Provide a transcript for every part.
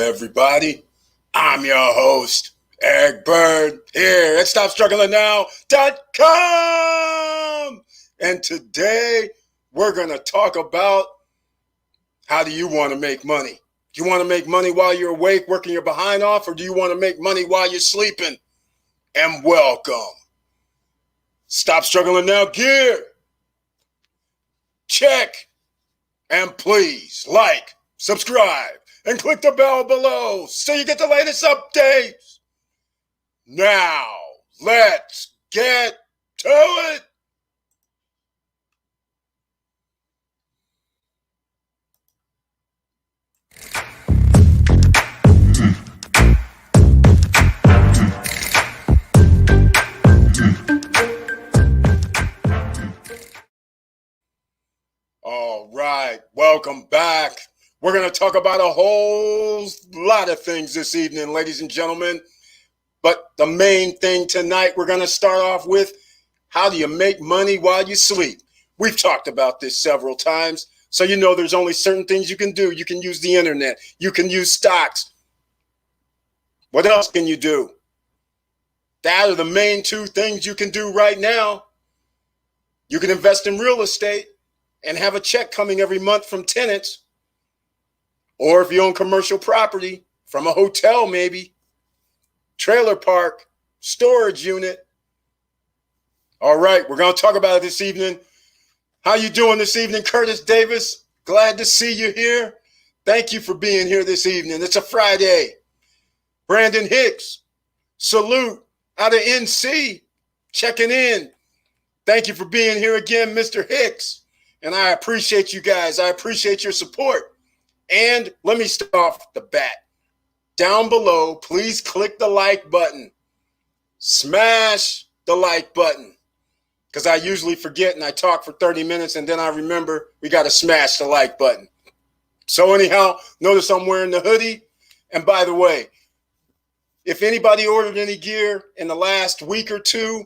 everybody. I'm your host, Eric Bird, here at StopStrugglingNow.com. And today, we're going to talk about how do you want to make money? Do you want to make money while you're awake, working your behind off, or do you want to make money while you're sleeping? And welcome. Stop Struggling Now gear. Check. And please like, subscribe, and click the bell below so you get the latest updates. Now, let's get to it. All right, welcome back. We're going to talk about a whole lot of things this evening, ladies and gentlemen. But the main thing tonight, we're going to start off with, how do you make money while you sleep? We've talked about this several times. So you know there's only certain things you can do. You can use the internet. You can use stocks. What else can you do? That are the main two things you can do right now. You can invest in real estate and have a check coming every month from tenants. Or if you own commercial property, from a hotel maybe, trailer park, storage unit. All right, we're going to talk about it this evening. How you doing this evening, Curtis Davis? Glad to see you here. Thank you for being here this evening. It's a Friday. Brandon Hicks, salute out of NC, checking in. Thank you for being here again, Mr. Hicks. And I appreciate you guys. I appreciate your support. And let me start off the bat. Down below, please click the like button. Smash the like button. Because I usually forget and I talk for 30 minutes and then I remember we got to smash the like button. So anyhow, notice I'm wearing the hoodie. And by the way, if anybody ordered any gear in the last week or two,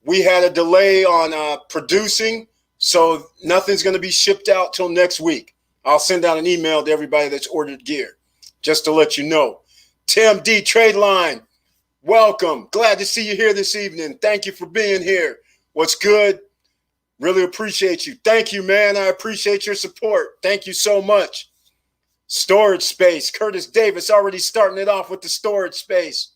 we had a delay on producing. So nothing's going to be shipped out till next week. I'll send out an email to everybody that's ordered gear, just to let you know. Tim D. Tradeline, welcome. Glad to see you here this evening. Thank you for being here. What's good? Really appreciate you. Thank you, man. I appreciate your support. Thank you so much. Storage space. Curtis Davis already starting it off with the storage space.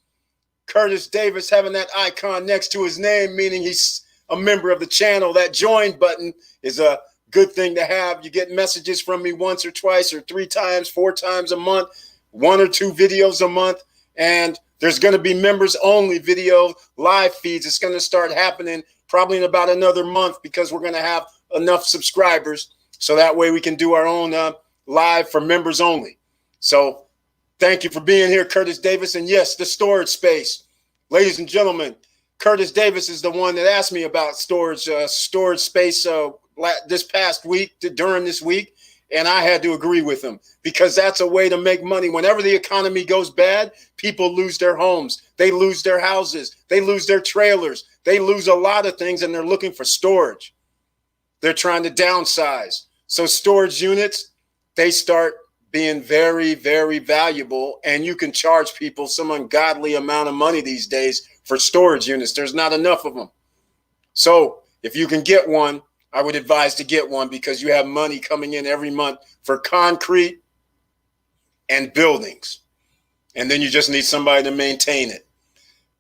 Curtis Davis having that icon next to his name, meaning he's a member of the channel. That join button is a good thing to have. You get messages from me once or twice or 3 times, 4 times a month, 1 or 2 videos a month. And there's going to be members only video live feeds. It's going to start happening probably in about another month because we're going to have enough subscribers. So that way we can do our own live for members only. So thank you for being here, Curtis Davis. And yes, the storage space. Ladies and gentlemen, Curtis Davis is the one that asked me about storage space this past week, during this week, and I had to agree with him because that's a way to make money. Whenever the economy goes bad, people lose their homes, they lose their houses, they lose their trailers, they lose a lot of things, and they're looking for storage. They're trying to downsize. So storage units, they start being very, very valuable, and you can charge people some ungodly amount of money these days for storage units. There's not enough of them. So if you can get one, I would advise to get one because you have money coming in every month for concrete and buildings. And then you just need somebody to maintain it.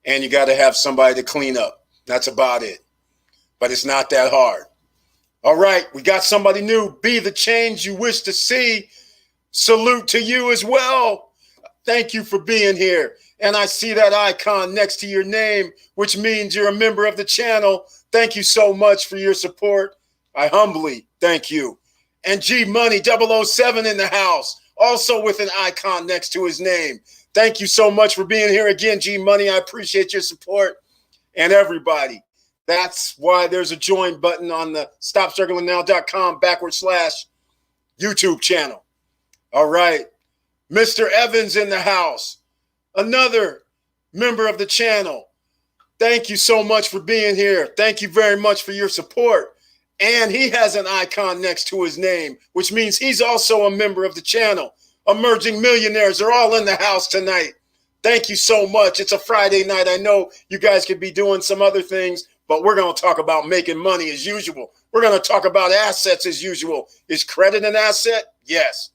And you got to have somebody to clean up. That's about it. But it's not that hard. All right, we got somebody new. Be the change you wish to see. Salute to you as well. Thank you for being here. And I see that icon next to your name, which means you're a member of the channel. Thank you so much for your support. I humbly thank you. And G Money 007 in the house, also with an icon next to his name. Thank you so much for being here again, G Money. I appreciate your support. And everybody, that's why there's a join button on the StopStrugglingNow.com /YouTube channel. All right. Mr. Evans in the house, another member of the channel. Thank you so much for being here. Thank you very much for your support. And he has an icon next to his name, which means he's also a member of the channel. emerging millionaires are all in the house tonight. Thank you so much. It's a Friday night. I know you guys could be doing some other things, but we're going to talk about making money as usual. We're going to talk about assets as usual. Is credit an asset? Yes.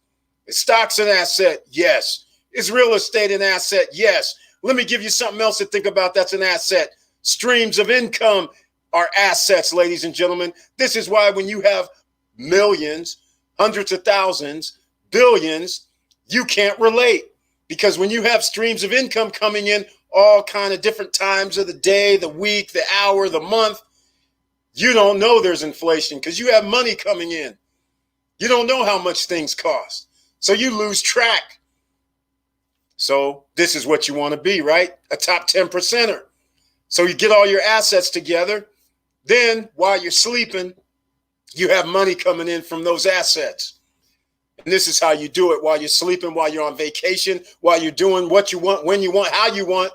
Is stocks an asset? Yes. Is real estate an asset? Yes. Let me give you something else to think about that's an asset. Streams of income are assets, ladies and gentlemen. This is why when you have millions, hundreds of thousands, billions, you can't relate. Because when you have streams of income coming in all kind of different times of the day, the week, the hour, the month, you don't know there's inflation because you have money coming in. You don't know how much things cost. So you lose track. So this is what you want to be, right? A top 10%er. So you get all your assets together. Then while you're sleeping, you have money coming in from those assets. And this is how you do it while you're sleeping, while you're on vacation, while you're doing what you want, when you want, how you want.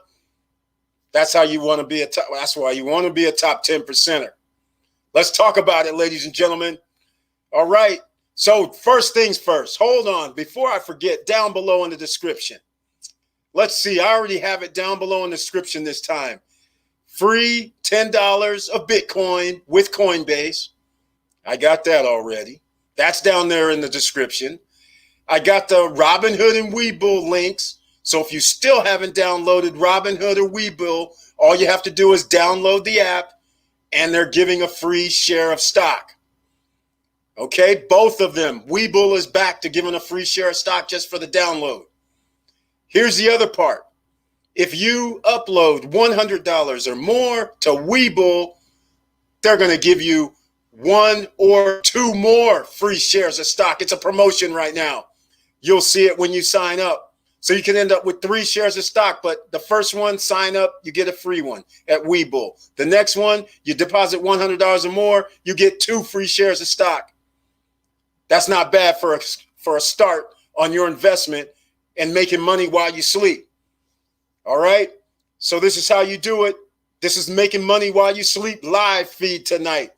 That's how you want to be that's why you want to be a top 10%er. Let's talk about it, ladies and gentlemen. All right. So first things first, hold on. Before I forget, down below in the description. Let's see. I already have it down below in the description this time. Free $10 of Bitcoin with Coinbase. I got that already. That's down there in the description. I got the Robinhood and Webull links. So if you still haven't downloaded Robinhood or Webull, all you have to do is download the app and they're giving a free share of stock. Okay, both of them. Webull is back to giving a free share of stock just for the download. Here's the other part. If you upload $100 or more to Webull, they're going to give you 1 or 2 more free shares of stock. It's a promotion right now. You'll see it when you sign up. So you can end up with 3 shares of stock, but the first one, sign up, you get a free one at Webull. The next one, you deposit $100 or more, you get 2 free shares of stock. That's not bad for a start on your investment and making money while you sleep. All right? So this is how you do it. This is making money while you sleep live feed tonight.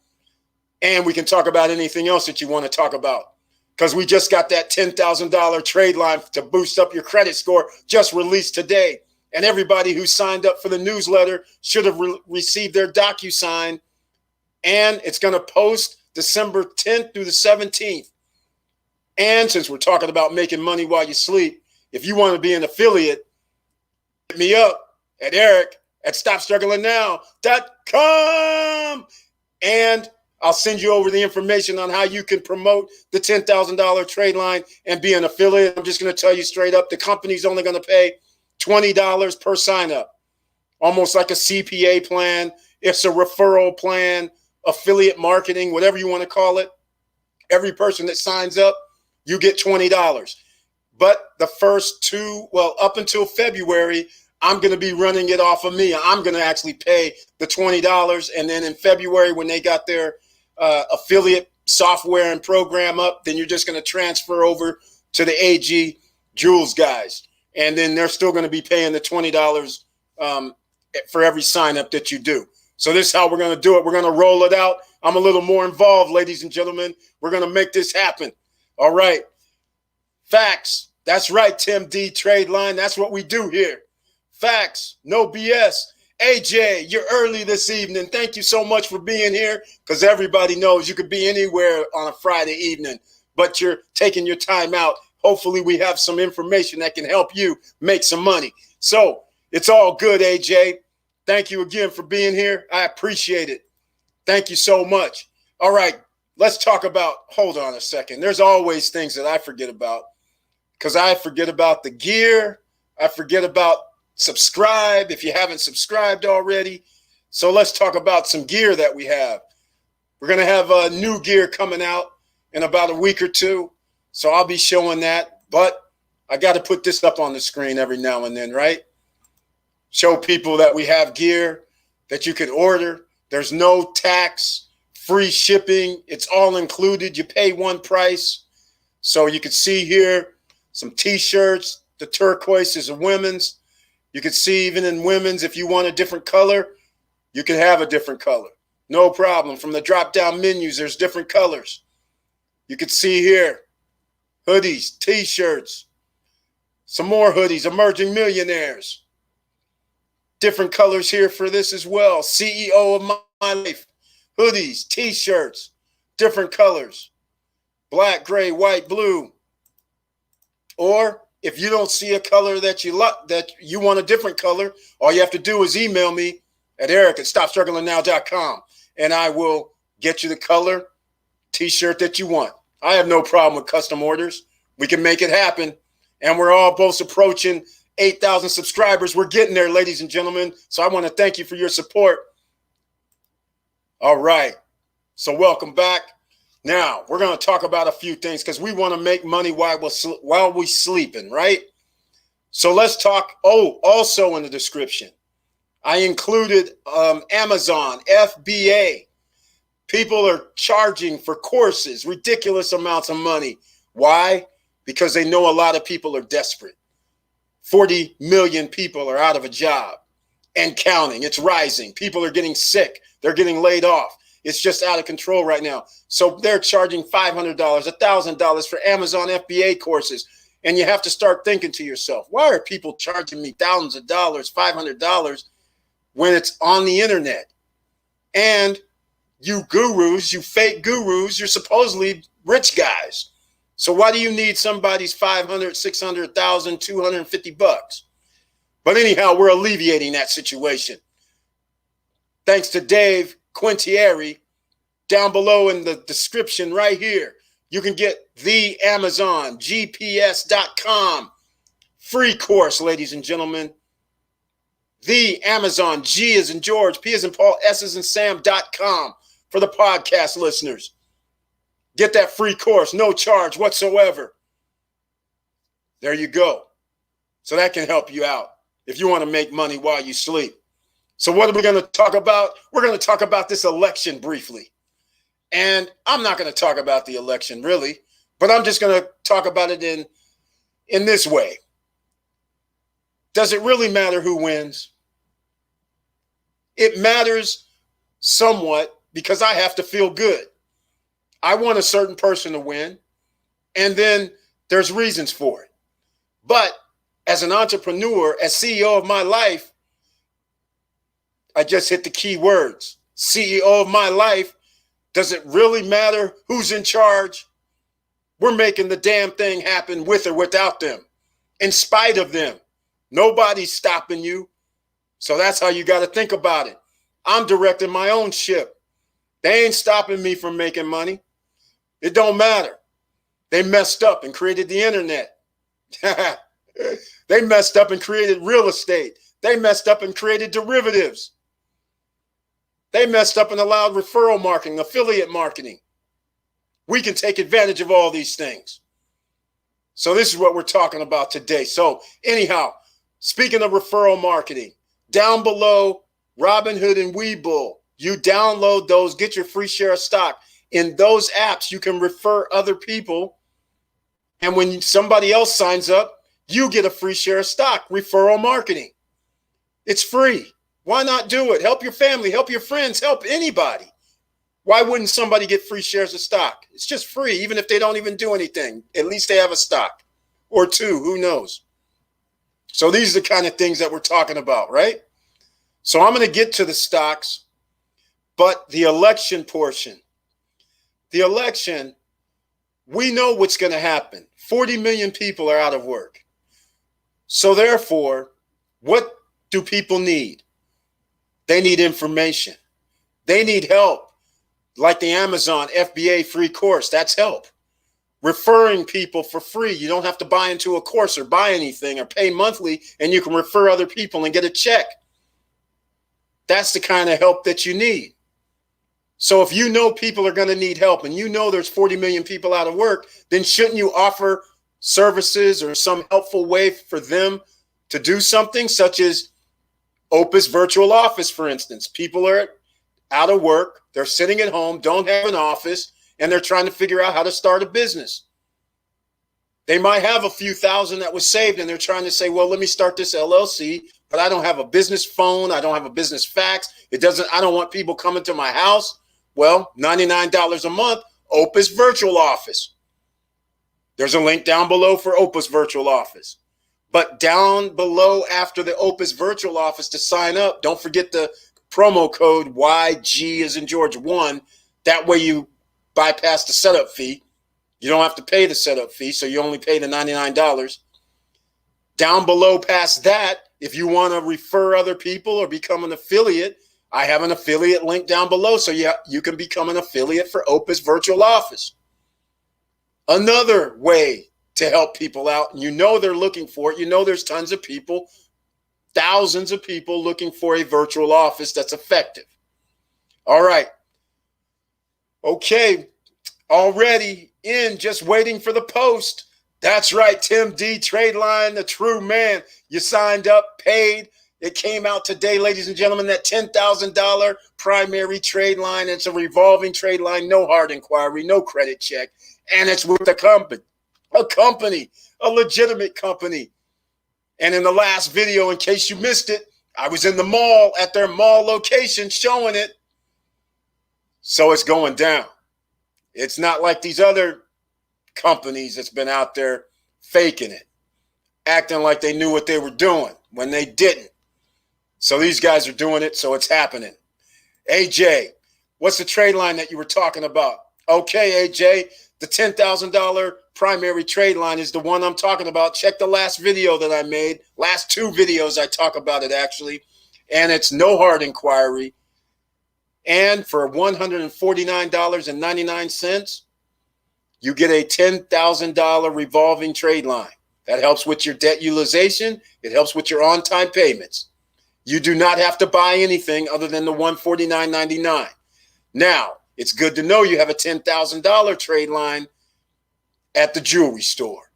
And we can talk about anything else that you want to talk about because we just got that $10,000 trade line to boost up your credit score just released today. And everybody who signed up for the newsletter should have received their DocuSign. And it's going to post December 10th through the 17th. And since we're talking about making money while you sleep, if you want to be an affiliate, hit me up at eric@stopstrugglingnow.com. And I'll send you over the information on how you can promote the $10,000 trade line and be an affiliate. I'm just going to tell you straight up, the company's only going to pay $20 per sign up, almost like a CPA plan. It's a referral plan, affiliate marketing, whatever you want to call it. Every person that signs up, you get $20. But the first up until February, I'm going to be running it off of me. I'm going to actually pay the $20. And then in February, when they got their affiliate software and program up, then you're just going to transfer over to the AG Jules guys. And then they're still going to be paying the $20 for every sign up that you do. So this is how we're going to do it. We're going to roll it out. I'm a little more involved, ladies and gentlemen. We're going to make this happen. All right. Facts. That's right, Tim D. Trade Line. That's what we do here. Facts. No BS. AJ, you're early this evening. Thank you so much for being here because everybody knows you could be anywhere on a Friday evening, but you're taking your time out. Hopefully we have some information that can help you make some money. So it's all good, AJ. Thank you again for being here. I appreciate it. Thank you so much. All right, let's talk about, hold on a second. There's always things that I forget about because I forget about the gear. I forget about subscribe if you haven't subscribed already. So let's talk about some gear that we have. We're going to have a new gear coming out in about a week or two. So I'll be showing that, but I got to put this up on the screen every now and then, right? Show people that we have gear that you can order. There's no tax, free shipping. It's all included. You pay one price. So you can see here some t-shirts. The turquoise is a women's. You can see even in women's, if you want a different color, you can have a different color. No problem. From the drop-down menus, there's different colors. You can see here, hoodies, t-shirts, Some more hoodies, emerging millionaires. Different colors here for this as well. CEO of my life. Hoodies, t-shirts, different colors. Black, gray, white, blue. Or if you don't see a color that you like, that you want a different color, all you have to do is email me at eric@stopstrugglingnow.com and I will get you the color t-shirt that you want. I have no problem with custom orders. We can make it happen. And we're all both approaching 8,000 subscribers. We're getting there, ladies and gentlemen. So I want to thank you for your support. All right. So welcome back. Now, we're going to talk about a few things because we want to make money while we're sleeping, right? So let's talk. Oh, also in the description, I included Amazon, FBA. People are charging for courses, ridiculous amounts of money. Why? Because they know a lot of people are desperate. 40 million people are out of a job and counting. It's rising. People are getting sick. They're getting laid off. It's just out of control right now. So they're charging $500, $1,000 for Amazon FBA courses. And you have to start thinking to yourself, why are people charging me thousands of dollars, $500 when it's on the internet? And you gurus, you fake gurus, you're supposedly rich guys. So why do you need somebody's 500, 600,000, 250 bucks? But anyhow, we're alleviating that situation. Thanks to Dave Quintieri, down below in the description right here, you can get the Amazon GPS.com free course, ladies and gentlemen. The Amazon G as in George, P as in Paul, S as in Sam.com for the podcast listeners. Get that free course, no charge whatsoever. There you go. So that can help you out if you want to make money while you sleep. So what are we going to talk about? We're going to talk about this election briefly. And I'm not going to talk about the election really, but I'm just going to talk about it in this way. Does it really matter who wins? It matters somewhat because I have to feel good. I want a certain person to win, and then there's reasons for it. But as an entrepreneur, as CEO of my life, I just hit the key words. CEO of my life, does it really matter who's in charge? We're making the damn thing happen with or without them, in spite of them. Nobody's stopping you. So that's how you got to think about it. I'm directing my own ship. They ain't stopping me from making money. It don't matter. They messed up and created the internet. They messed up and created real estate. They messed up and created derivatives. They messed up and allowed referral marketing, affiliate marketing. We can take advantage of all these things. So this is what we're talking about today. So anyhow, speaking of referral marketing, down below, Robinhood and Webull, you download those, get your free share of stock. In those apps, you can refer other people. And when somebody else signs up, you get a free share of stock, referral marketing. It's free. Why not do it? Help your family, help your friends, help anybody. Why wouldn't somebody get free shares of stock? It's just free, even if they don't even do anything. At least they have a stock or two, who knows? So these are the kind of things that we're talking about, right? So I'm going to get to the stocks, but the election portion. The election, we know what's going to happen. 40 million people are out of work. So therefore, what do people need? They need information. They need help. Like the Amazon FBA free course, that's help. Referring people for free. You don't have to buy into a course or buy anything or pay monthly, and you can refer other people and get a check. That's the kind of help that you need. So if you know people are going to need help and you know there's 40 million people out of work, then shouldn't you offer services or some helpful way for them to do something, such as Opus Virtual Office, for instance? People are out of work. They're sitting at home, don't have an office, and they're trying to figure out how to start a business. They might have a few thousand that was saved, and they're trying to say, well, let me start this LLC, but I don't have a business phone. I don't have a business fax. I don't want people coming to my house. Well, $99 a month, Opus Virtual Office. There's a link down below for Opus Virtual Office. But down below after the Opus virtual office to sign up, don't forget the promo code YG as in George 1. That way you bypass the setup fee. You don't have to pay the setup fee, so you only pay the $99. Down below past that, if you want to refer other people or become an affiliate, I have an affiliate link down below, so you can become an affiliate for Opus Virtual Office. Another way to help people out, and you know they're looking for it. You know there's tons of people, thousands of people looking for a virtual office that's effective. All right. Okay. Already in, just waiting for the post. That's right, Tim D, Trade Line, the true man. You signed up, paid. It came out today, ladies and gentlemen, that $10,000 primary trade line. It's a revolving trade line, no hard inquiry, no credit check. And it's with a company, a legitimate company. And in the last video, in case you missed it, I was in the mall at their mall location showing it. So it's going down. It's not like these other companies that's been out there faking it, acting like they knew what they were doing when they didn't. So these guys are doing it, so it's happening. AJ, what's the trade line that you were talking about? Okay, AJ, the $10,000 primary trade line is the one I'm talking about. Check the last video that I made. Last two videos I talk about it, actually. And it's no hard inquiry. And for $149.99, you get a $10,000 revolving trade line. That helps with your debt utilization. It helps with your on-time payments. You do not have to buy anything other than the $149.99. Now, it's good to know you have a $10,000 trade line at the jewelry store.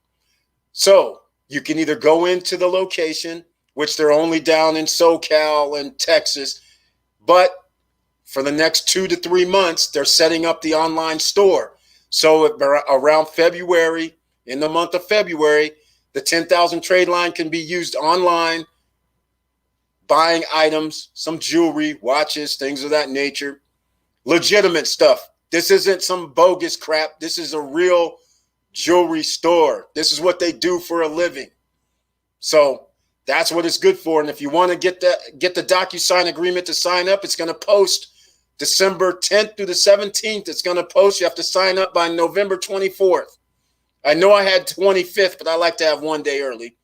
So you can either go into the location, which they're only down in SoCal and Texas, but for the next 2 to 3 months, they're setting up the online store. So around February, in the month of February, the 10,000 trade line can be used online, buying items, some jewelry, watches, things of that nature. Legitimate stuff. This isn't some bogus crap. This is a real jewelry store. This is what they do for a living. So that's what it's good for. And if you want to get the DocuSign agreement to sign up, it's going to post December 10th through the 17th. It's going to post. You have to sign up by November 24th. I know I had 25th, but I like to have one day early.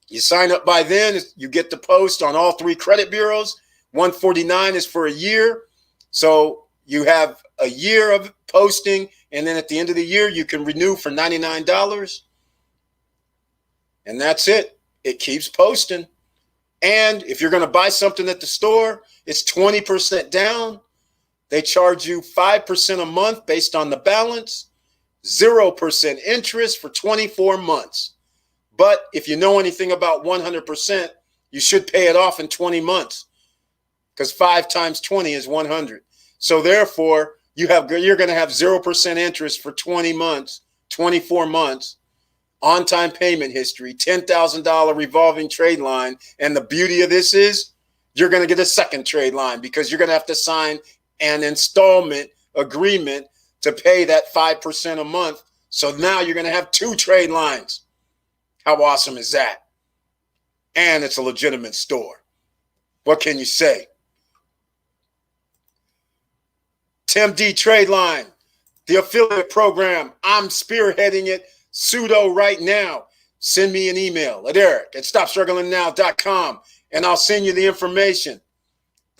You sign up by then, you get the post on all 3 credit bureaus. $149 is for a year. So you have a year of posting, and then at the end of the year, you can renew for $99. And that's it. It keeps posting. And if you're going to buy something at the store, it's 20% down. They charge you 5% a month based on the balance, 0% interest for 24 months. But if you know anything about 100%, you should pay it off in 20 months because 5 times 20 is 100. So therefore, you're going to have 0% interest for 20 months, 24 months, on-time payment history, $10,000 revolving trade line. And the beauty of this is you're going to get a second trade line because you're going to have to sign an installment agreement to pay that 5% a month. So now you're going to have 2 trade lines. How awesome is that? And it's a legitimate store. What can you say? Tim D Trade Line, the affiliate program. I'm spearheading it pseudo right now. Send me an email at eric@stopstrugglingnow.com and I'll send you the information.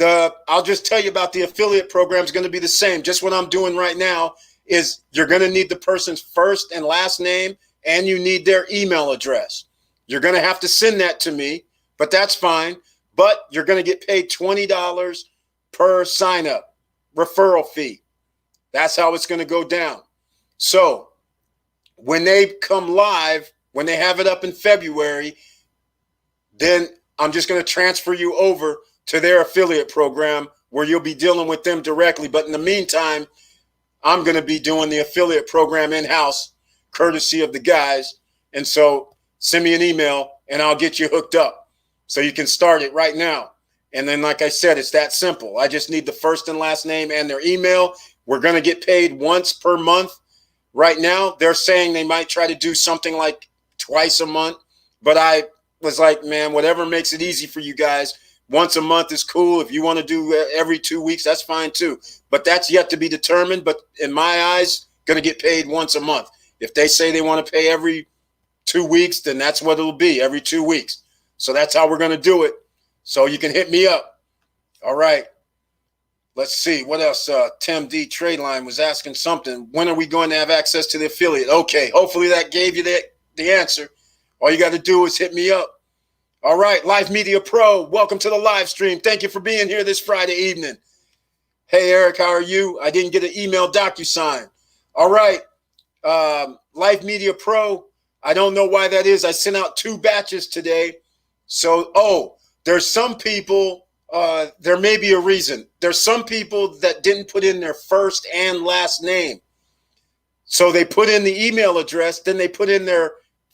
I'll just tell you about the affiliate program is going to be the same. Just what I'm doing right now is you're going to need the person's first and last name and you need their email address. You're going to have to send that to me, but that's fine. But you're going to get paid $20 per sign up referral fee. That's how it's going to go down. So when they come live, when they have it up in February, then I'm just going to transfer you over to their affiliate program where you'll be dealing with them directly. But in the meantime, I'm going to be doing the affiliate program in-house, courtesy of the guys. And so send me an email and I'll get you hooked up so you can start it right now. And then, like I said, it's that simple. I just need the first and last name and their email. We're going to get paid once per month. Right now, they're saying they might try to do something like twice a month. But I was like, man, whatever makes it easy for you guys. Once a month is cool. If you want to do every 2 weeks, that's fine too. But that's yet to be determined. But in my eyes, going to get paid once a month. If they say they want to pay every 2 weeks, then that's what it'll be, every 2 weeks. So that's how we're going to do it. So you can hit me up. All right. Let's see. What else? Tim D. Tradeline was asking something. When are we going to have access to the affiliate? Okay. Hopefully that gave you the answer. All you got to do is hit me up. All right. Live Media Pro, welcome to the live stream. Thank you for being here this Friday evening. Hey, Eric, how are you? I didn't get an email DocuSign. All right. Live Media Pro, I don't know why that is. I sent out 2 batches today. So, there's some people, there may be a reason. There's some people that didn't put in their first and last name. So they put in the email address, then they put in their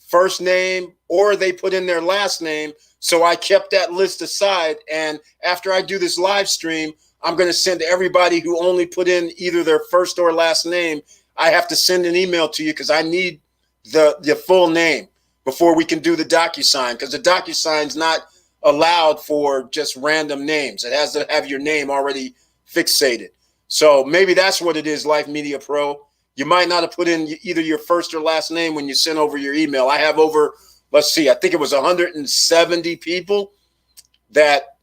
first name, or they put in their last name. So I kept that list aside. And after I do this live stream, I'm going to send everybody who only put in either their first or last name. I have to send an email to you because I need the full name before we can do the DocuSign, because the DocuSign's not allowed for just random names. It has to have your name already fixated. So maybe that's what it is, Life Media Pro. You might not have put in either your first or last name when you sent over your email. I have over, let's see, I think it was 170 people that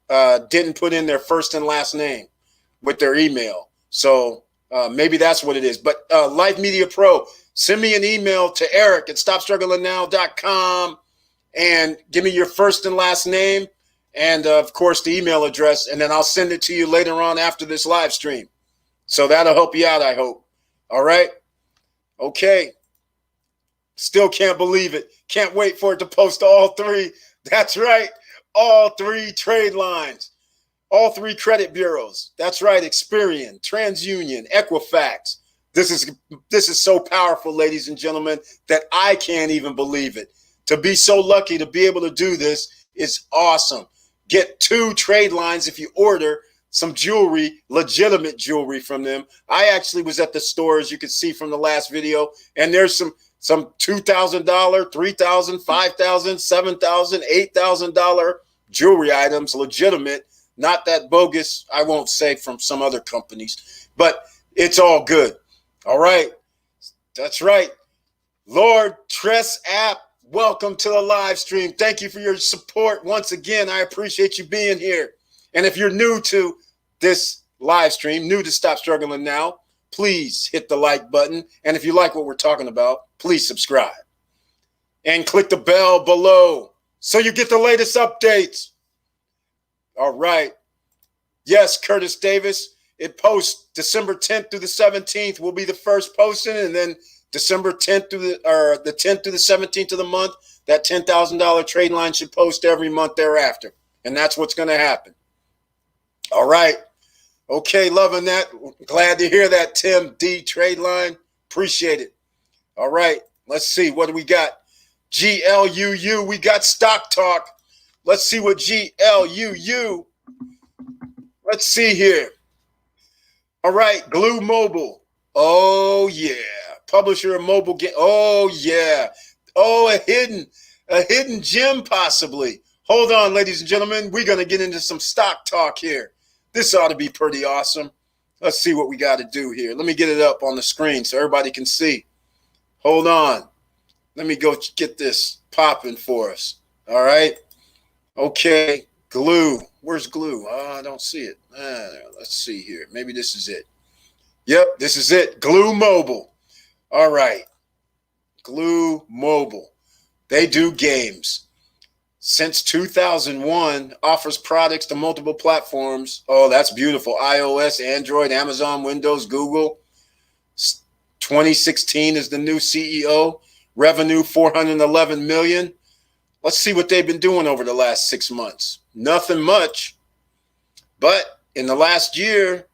didn't put in their first and last name with their email. So maybe that's what it is. But Life Media Pro, send me an email to Eric at stopstrugglingnow.com and give me your first and last name and, of course, the email address. And then I'll send it to you later on after this live stream. So that'll help you out, I hope. All right. Okay. Still can't believe it. Can't wait for it to post all 3. That's right. All 3 trade lines. All 3 credit bureaus. That's right. Experian, TransUnion, Equifax. This is so powerful, ladies and gentlemen, that I can't even believe it. To be so lucky to be able to do this is awesome. Get 2 trade lines if you order some jewelry, legitimate jewelry from them. I actually was at the store, as you can see from the last video, and there's some $2,000, $3,000, $5,000, $7,000, $8,000 jewelry items, legitimate, not that bogus, I won't say from some other companies, but it's all good. All right. That's right. Lord Tress App, welcome to the live stream. Thank you for your support. Once again, I appreciate you being here. And if you're new to this live stream, new to Stop Struggling Now, please hit the like button. And if you like what we're talking about, please subscribe. And click the bell below so you get the latest updates. All right. Yes, Curtis Davis. It posts December 10th through the 17th will be the first posting. And then December 10th through the 10th through the 17th of the month, that $10,000 trade line should post every month thereafter. And that's what's going to happen. All right. Okay, loving that. Glad to hear that, Tim D. Trade line. Appreciate it. All right. Let's see. What do we got? GLUU. We got Stock Talk. Let's see what GLUU. Let's see here. All right. GLUU Mobile. Oh, yeah. Publisher of mobile game. Oh, yeah. Oh, a hidden gem possibly. Hold on, ladies and gentlemen. We're going to get into some stock talk here. This ought to be pretty awesome. Let's see what we got to do here. Let me get it up on the screen so everybody can see. Hold on. Let me go get this popping for us. All right. Okay. GLUU. Where's GLUU? Oh, I don't see it. Let's see here. Maybe this is it. Yep, this is it. GLUU Mobile. All right. GLUU Mobile. They do games. Since 2001, offers products to multiple platforms. Oh, that's beautiful. iOS, Android, Amazon, Windows, Google. 2016 is the new CEO. Revenue, $411 million. Let's see what they've been doing over the last 6 months. Nothing much. But in the last year,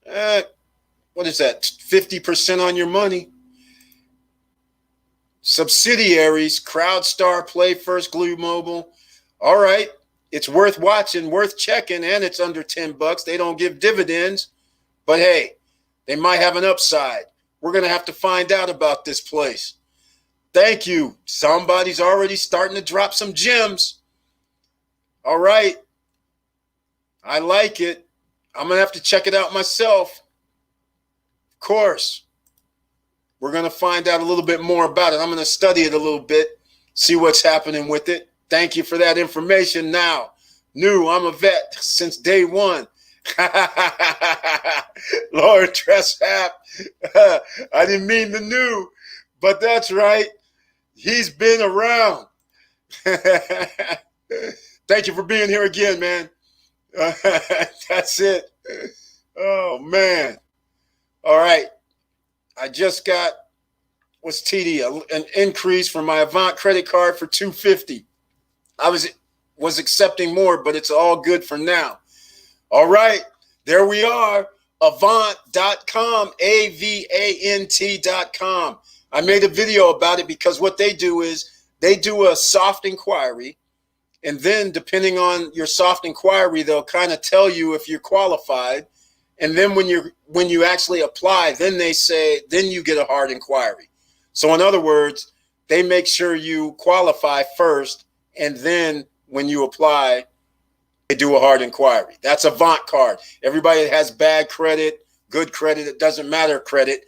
what is that? 50% on your money. Subsidiaries, CrowdStar, PlayFirst, GLUU Mobile. All right. It's worth watching, worth checking, and it's under $10. They don't give dividends, but hey, they might have an upside. We're going to have to find out about this place. Thank you. Somebody's already starting to drop some gems. All right. I like it. I'm going to have to check it out myself. Of course. We're going to find out a little bit more about it. I'm going to study it a little bit, see what's happening with it. Thank you for that information. Now, I'm a vet since day one. Lord Tressap. I didn't mean the new, but that's right. He's been around. Thank you for being here again, man. That's it. Oh, man. All right. I just got, what's TD? An increase from my Avant credit card for $250. I was accepting more, but it's all good for now. All right. There we are. Avant.com, AVANT.com. I made a video about it because what they do is they do a soft inquiry. And then depending on your soft inquiry, they'll kind of tell you if you're qualified. And then when you actually apply, then they say, then you get a hard inquiry. So in other words, they make sure you qualify first. And then when you apply, they do a hard inquiry. That's Avant card. Everybody that has bad credit, good credit, it doesn't matter credit.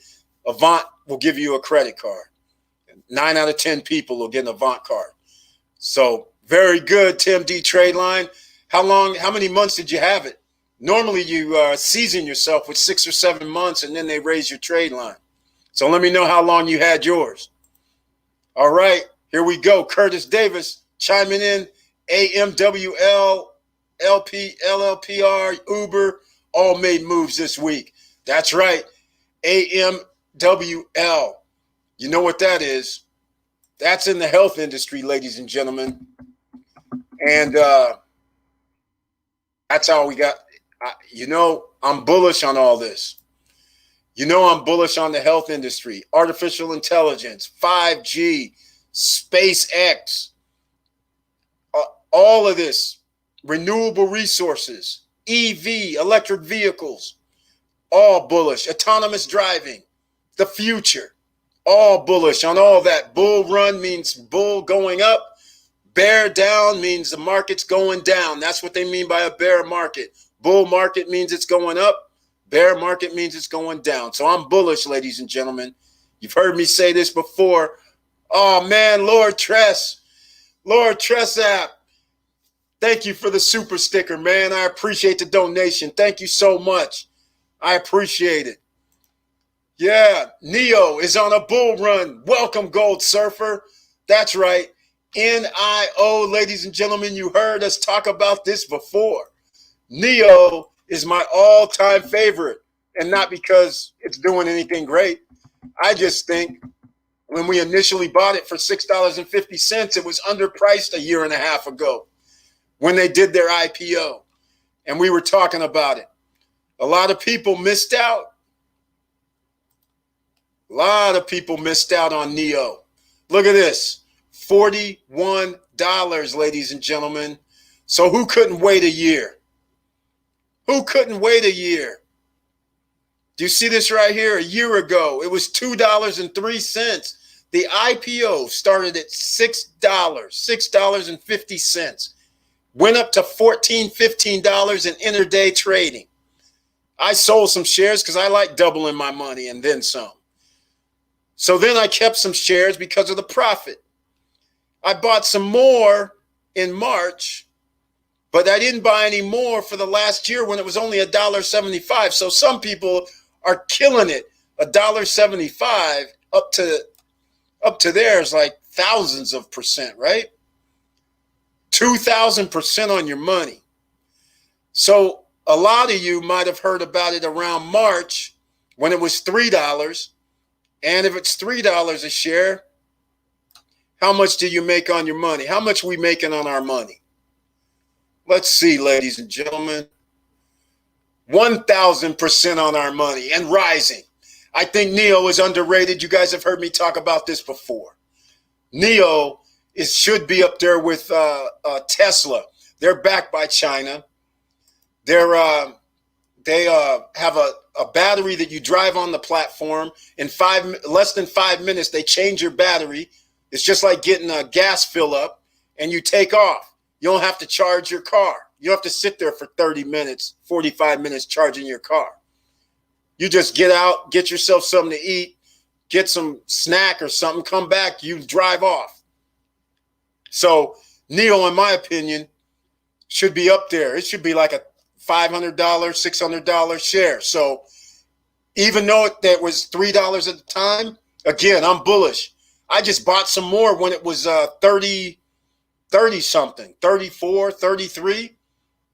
Avant will give you a credit card. 9 out of 10 people will get an Avant card. So very good, Tim D. Trade Line. How many months did you have it? Normally you season yourself with 6 or 7 months and then they raise your trade line. So let me know how long you had yours. All right, here we go. Curtis Davis chiming in. AMWL, LP, LLPR, Uber, all made moves this week. That's right. AMWL. You know what that is? That's in the health industry, ladies and gentlemen. And that's how we got. I'm bullish on all this. I'm bullish on the health industry, artificial intelligence, 5G, SpaceX, all of this, renewable resources, EV, electric vehicles, all bullish, autonomous driving, the future, all bullish on all that. Bull run means bull going up. Bear down means the market's going down. That's what they mean by a bear market. Bull market means it's going up. Bear market means it's going down. So I'm bullish, ladies and gentlemen. You've heard me say this before. Oh, man, Lord Tressap. Thank you for the super sticker, man. I appreciate the donation. Thank you so much. I appreciate it. Yeah, Neo is on a bull run. Welcome, Gold Surfer. That's right. NIO, ladies and gentlemen, you heard us talk about this before. Neo is my all-time favorite, and not because it's doing anything great. I just think when we initially bought it for $6.50, it was underpriced a year and a half ago when they did their IPO, and we were talking about it. A lot of people missed out. A lot of people missed out on Neo. Look at this. $41, ladies and gentlemen. So who couldn't wait a year? Who couldn't wait a year? Do you see this right here? A year ago, it was $2.03. The IPO started at $6.50. Went up to $14, $15 in intraday trading. I sold some shares because I like doubling my money and then some. So then I kept some shares because of the profit. I bought some more in March, but I didn't buy any more for the last year when it was only $1.75. So some people are killing it. $1.75 up to theirs, like thousands of percent, right? 2,000% on your money. So a lot of you might have heard about it around March when it was $3. And if it's $3 a share, how much do you make on your money? How much are we making on our money? Let's see, ladies and gentlemen. 1,000% on our money and rising. I think Neo is underrated. You guys have heard me talk about this before. Neo should be up there with Tesla. They're backed by China. They have a battery that you drive on the platform. In less than 5 minutes, they change your battery It's just like getting a gas fill up and you take off. You don't have to charge your car. You don't have to sit there for 30 minutes, 45 minutes charging your car. You just get out, get yourself something to eat, get some snack or something, come back, you drive off. So NEO, in my opinion, should be up there. It should be like a $500, $600 share. So even though that was $3 at the time, again, I'm bullish. I just bought some more when it was 30 something, 34, 33.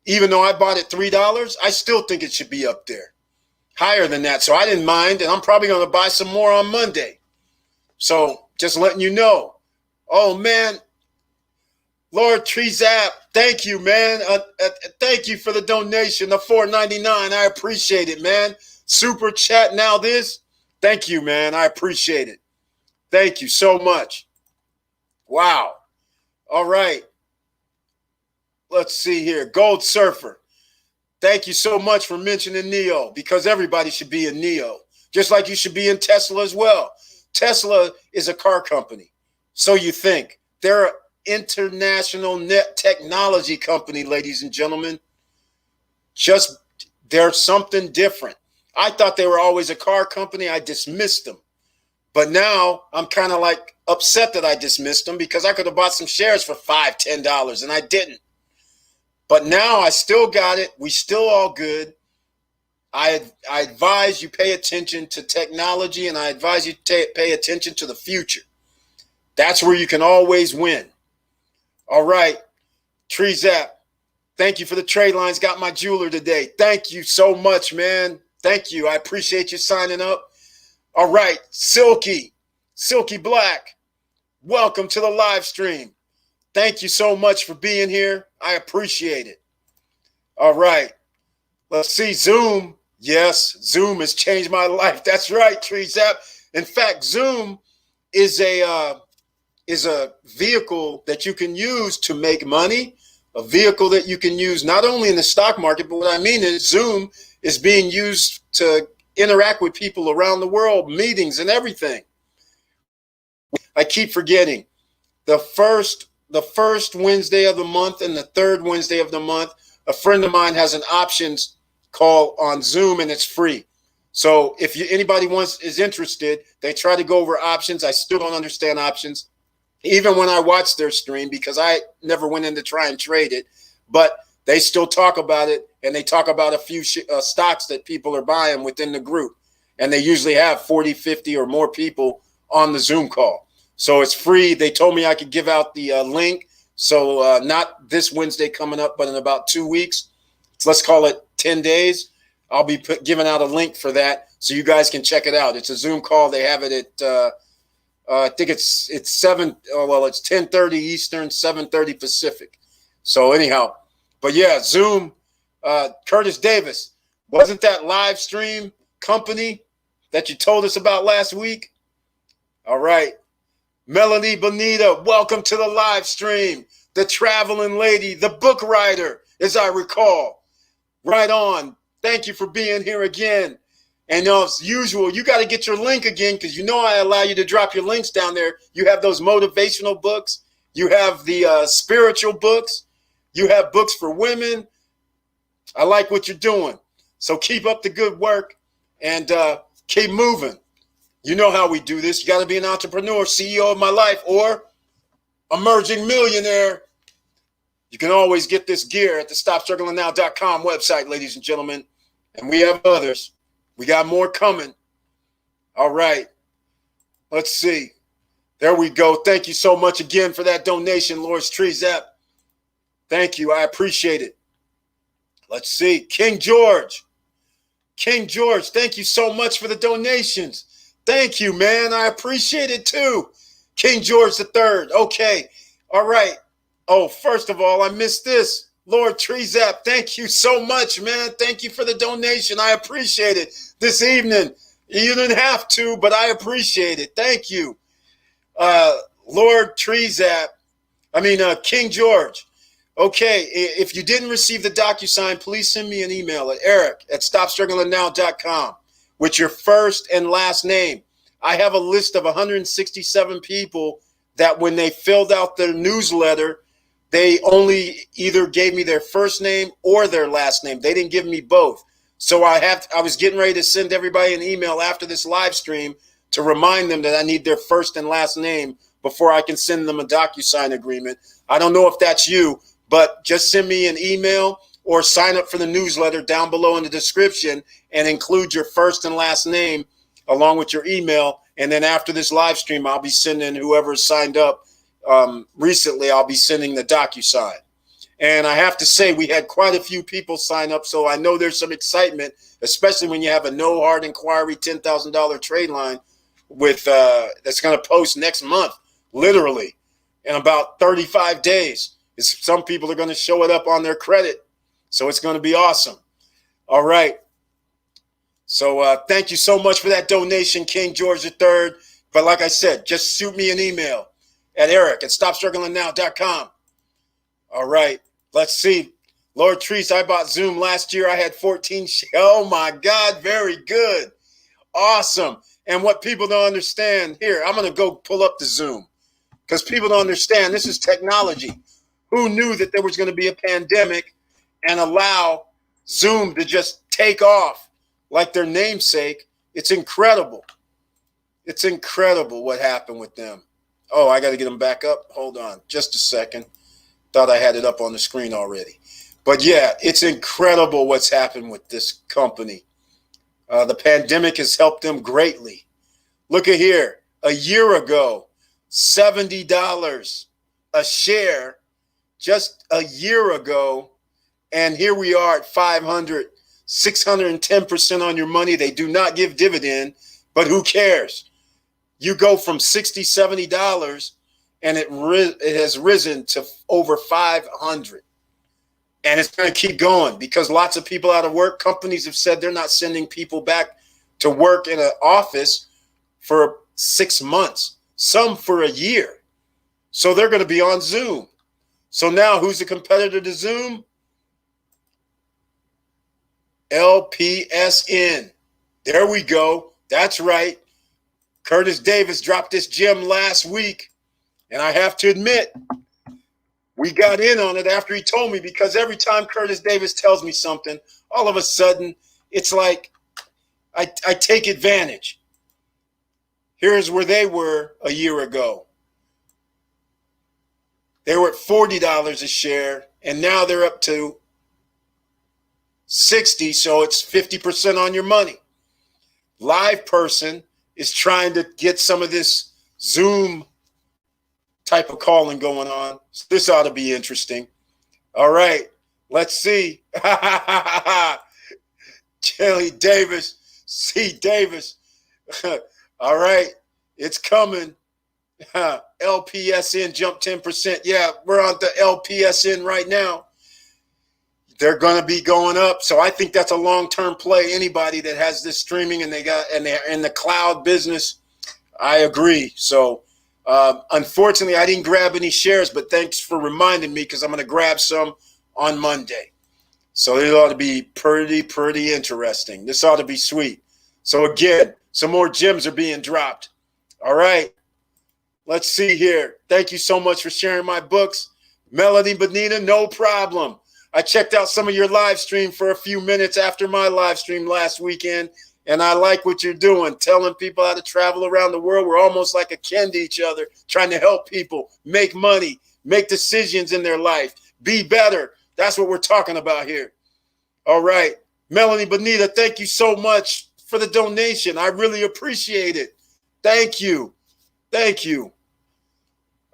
Even though I bought it $3, I still think it should be up there, higher than that. So I didn't mind, and I'm probably going to buy some more on Monday. So just letting you know. Oh, man. Lord Trezap, thank you, man. Thank you for the donation, the $4.99. I appreciate it, man. Super chat now this. Thank you, man. I appreciate it. Thank you so much. Wow. All right. Let's see here. Gold Surfer. Thank you so much for mentioning NEO, because everybody should be in NEO, just like you should be in Tesla as well. Tesla is a car company. So you think. They're an international net technology company, ladies and gentlemen. Just they're something different. I thought they were always a car company. I dismissed them. But now I'm kind of like upset that I dismissed them, because I could have bought some shares for $5, $10, and I didn't. But now I still got it. We still all good. I advise you pay attention to technology, and I advise you pay attention to the future. That's where you can always win. All right. Trezap, thank you for the trade lines. Got my jeweler today. Thank you so much, man. Thank you. I appreciate you signing up. All right. Silky Black, welcome to the live stream. Thank you so much for being here. I appreciate it. All right. Let's see. Zoom. Yes, Zoom has changed my life. That's right, Trezap. In fact, Zoom is a vehicle that you can use to make money, a vehicle that you can use not only in the stock market, but what I mean is Zoom is being used to interact with people around the world, meetings and everything. I keep forgetting. The first Wednesday of the month and the third Wednesday of the month, a friend of mine has an options call on Zoom, and it's free. So if anybody is interested, they try to go over options. I still don't understand options, even when I watch their stream, because I never went in to try and trade it. But they still talk about it, and they talk about a few stocks that people are buying within the group. And they usually have 40, 50 or more people on the Zoom call. So it's free. They told me I could give out the link. So not this Wednesday coming up, but in about 2 weeks. So let's call it 10 days. I'll be giving out a link for that so you guys can check it out. It's a Zoom call. They have it at, I think it's 10:30 Eastern, 7:30 Pacific. So anyhow, but yeah, Zoom, Curtis Davis, wasn't that live stream company that you told us about last week? All right. Melanie Bonita, welcome to the live stream. The traveling lady, the book writer, as I recall. Right on. Thank you for being here again. And as usual, you got to get your link again, because you know I allow you to drop your links down there. You have those motivational books. You have the spiritual books. You have books for women. I like what you're doing. So keep up the good work and keep moving. You know how we do this. You got to be an entrepreneur, CEO of my life, or emerging millionaire. You can always get this gear at the StopStrugglingNow.com website, ladies and gentlemen. And we have others. We got more coming. All right. Let's see. There we go. Thank you so much again for that donation, Lord's Trezap. Thank you. I appreciate it. Let's see. King George, thank you so much for the donations. Thank you, man. I appreciate it too. King George III. Okay. All right. Oh, first of all, I missed this. Lord Trezap, thank you so much, man. Thank you for the donation. I appreciate it this evening. You didn't have to, but I appreciate it. Thank you. Lord Trezap, King George. Okay, if you didn't receive the DocuSign, please send me an email at eric@stopstrugglingnow.com with your first and last name. I have a list of 167 people that when they filled out their newsletter, they only either gave me their first name or their last name. They didn't give me both. So I was getting ready to send everybody an email after this live stream to remind them that I need their first and last name before I can send them a DocuSign agreement. I don't know if that's you, but just send me an email or sign up for the newsletter down below in the description and include your first and last name along with your email. And then after this live stream, I'll be sending whoever signed up recently, I'll be sending the DocuSign. And I have to say, we had quite a few people sign up, so I know there's some excitement, especially when you have a no hard inquiry $10,000 trade line with that's going to post next month, literally, in about 35 days. Some people are going to show it up on their credit, so it's going to be awesome. All right. So thank you so much for that donation, King George III. But like I said, just shoot me an email at eric@stopstrugglingnow.com. All right, let's see. Lord Treese, I bought Zoom last year. I had 14. Oh, my God, very good. Awesome. And what people don't understand, here, I'm going to go pull up the Zoom because people don't understand this is technology. Who knew that there was going to be a pandemic and allow Zoom to just take off like their namesake? It's incredible. It's incredible what happened with them. Oh, I got to get them back up. Hold on just a second. Thought I had it up on the screen already. But yeah, it's incredible what's happened with this company. The pandemic has helped them greatly. Look at here. A year ago, $70 a share just a year ago. And here we are at 500, 610% on your money. They do not give dividend, but who cares? You go from $60, $70 and it has risen to over 500. And it's going to keep going because lots of people out of work. Companies have said they're not sending people back to work in an office for 6 months, some for a year. So they're going to be on Zoom. So now who's the competitor to Zoom? LPSN. There we go. That's right. Curtis Davis dropped this gem last week. And I have to admit, we got in on it after he told me, because every time Curtis Davis tells me something, all of a sudden, it's like I take advantage. Here's where they were a year ago. They were at $40 a share, and now they're up to 60, so it's 50% on your money. LivePerson is trying to get some of this Zoom type of calling going on. So this ought to be interesting. All right, let's see. Kelly Davis, C. Davis. All right, it's coming. LPSN jumped 10%. Yeah, we're on the LPSN right now. They're going to be going up. So I think that's a long-term play. Anybody that has this streaming and they're in the cloud business, I agree. So unfortunately, I didn't grab any shares, but thanks for reminding me because I'm going to grab some on Monday. So it ought to be pretty interesting. This ought to be sweet. So again, some more gems are being dropped. All right. Let's see here. Thank you so much for sharing my books. Melody Benita, no problem. I checked out some of your live stream for a few minutes after my live stream last weekend, and I like what you're doing, telling people how to travel around the world. We're almost like akin to each other, trying to help people make money, make decisions in their life, be better. That's what we're talking about here. All right. Melanie Benita, thank you so much for the donation. I really appreciate it. Thank you. Thank you.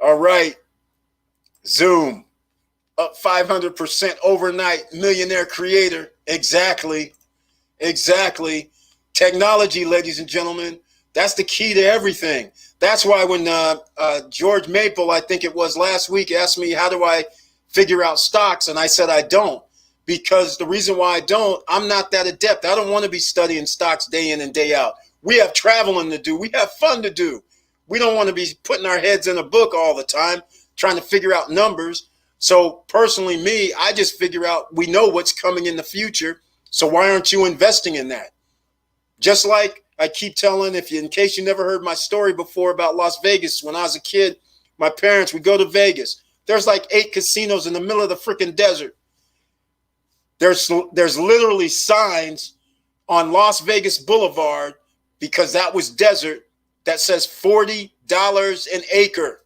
All right. Zoom. Up 500% overnight, millionaire creator. Exactly. Technology, ladies and gentlemen, that's the key to everything. That's why when George Maple, I think it was last week, asked me, how do I figure out stocks? And I said, I don't, because the reason why I don't, I'm not that adept. I don't want to be studying stocks day in and day out. We have traveling to do. We have fun to do. We don't want to be putting our heads in a book all the time, trying to figure out numbers. So personally, me, I just figure out we know what's coming in the future. So why aren't you investing in that? Just like I keep telling, in case you never heard my story before about Las Vegas, when I was a kid, my parents, we go to Vegas. There's like 8 casinos in the middle of the freaking desert. There's literally signs on Las Vegas Boulevard, because that was desert, that says $40 an acre.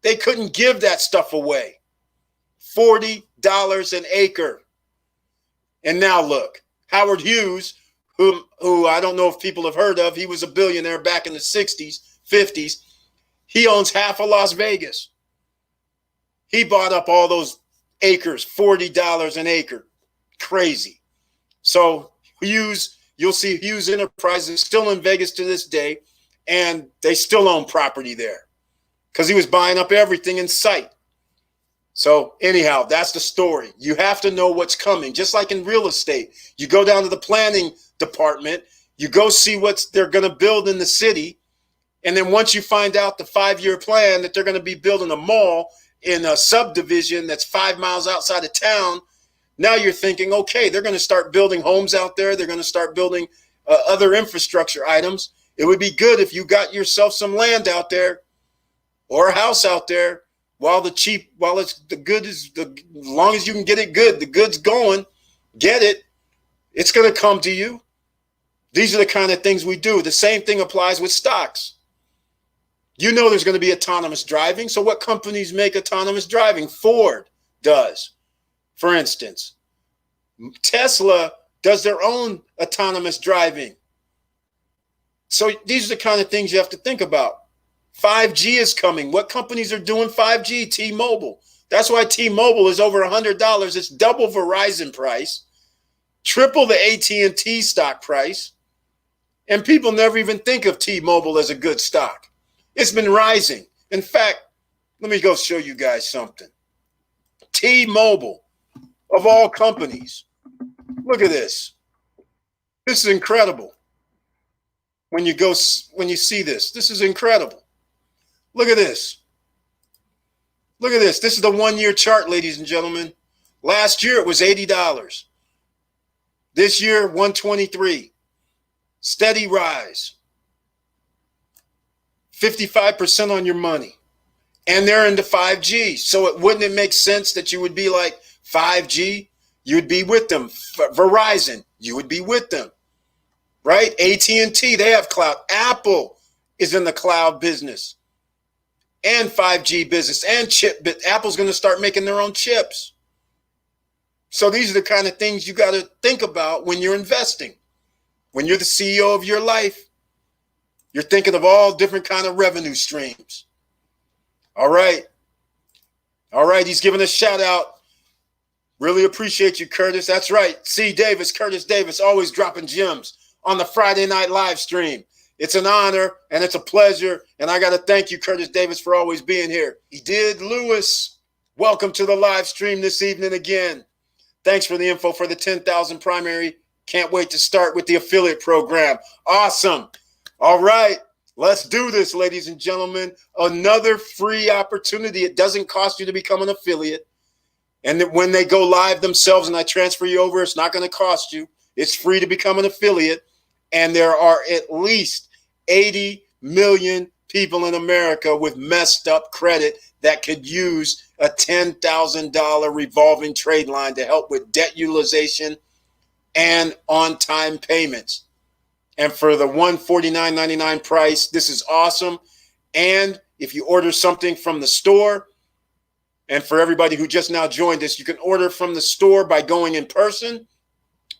They couldn't give that stuff away. $40 an acre. And now look, Howard Hughes, who I don't know if people have heard of, he was a billionaire back in the 60s, 50s. He owns half of Las Vegas. He bought up all those acres, $40 an acre. Crazy. So Hughes, you'll see Hughes Enterprises still in Vegas to this day, and they still own property there because he was buying up everything in sight. So anyhow, that's the story. You have to know what's coming. Just like in real estate, you go down to the planning department, you go see what they're going to build in the city, and then once you find out the 5-year plan that they're going to be building a mall in a subdivision that's 5 miles outside of town, now you're thinking, okay, they're going to start building homes out there. They're going to start building other infrastructure items. It would be good if you got yourself some land out there or a house out there while as long as you can get it good, the good's going, get it. It's going to come to you. These are the kind of things we do. The same thing applies with stocks. You know there's going to be autonomous driving. So what companies make autonomous driving? Ford does. For instance, Tesla does their own autonomous driving. So these are the kind of things you have to think about. 5G is coming. What companies are doing 5G? T-Mobile. That's why T-Mobile is over $100. It's double Verizon price, triple the AT&T stock price. And people never even think of T-Mobile as a good stock. It's been rising. In fact, let me go show you guys something. T-Mobile, of all companies. Look at this. This is incredible. When you see this, this is incredible. Look at this. Look at this. This is the 1-year chart, ladies and gentlemen. Last year it was $80. This year, $123. Steady rise. 55% on your money. And they're into 5G. So wouldn't it make sense that you would be like 5G? You would be with them. Verizon, you would be with them. Right? AT&T, they have cloud. Apple is in the cloud business and 5G business and chip. Apple's going to start making their own chips. So these are the kind of things you got to think about when you're investing. When you're the CEO of your life, you're thinking of all different kind of revenue streams. All right. All right. He's giving a shout out. Really appreciate you, Curtis. That's right. C. Davis, Curtis Davis, always dropping gems on the Friday night live stream. It's an honor and it's a pleasure. And I got to thank you, Curtis Davis, for always being here. He did. Lewis, welcome to the live stream this evening again. Thanks for the info for the 10,000 primary. Can't wait to start with the affiliate program. Awesome. All right. Let's do this, ladies and gentlemen. Another free opportunity. It doesn't cost you to become an affiliate. And when they go live themselves and I transfer you over, it's not going to cost you. It's free to become an affiliate. And there are at least 80 million people in America with messed up credit that could use a $10,000 revolving trade line to help with debt utilization and on-time payments. And for the $149.99 price, this is awesome. And if you order something from the store, and for everybody who just now joined us, you can order from the store by going in person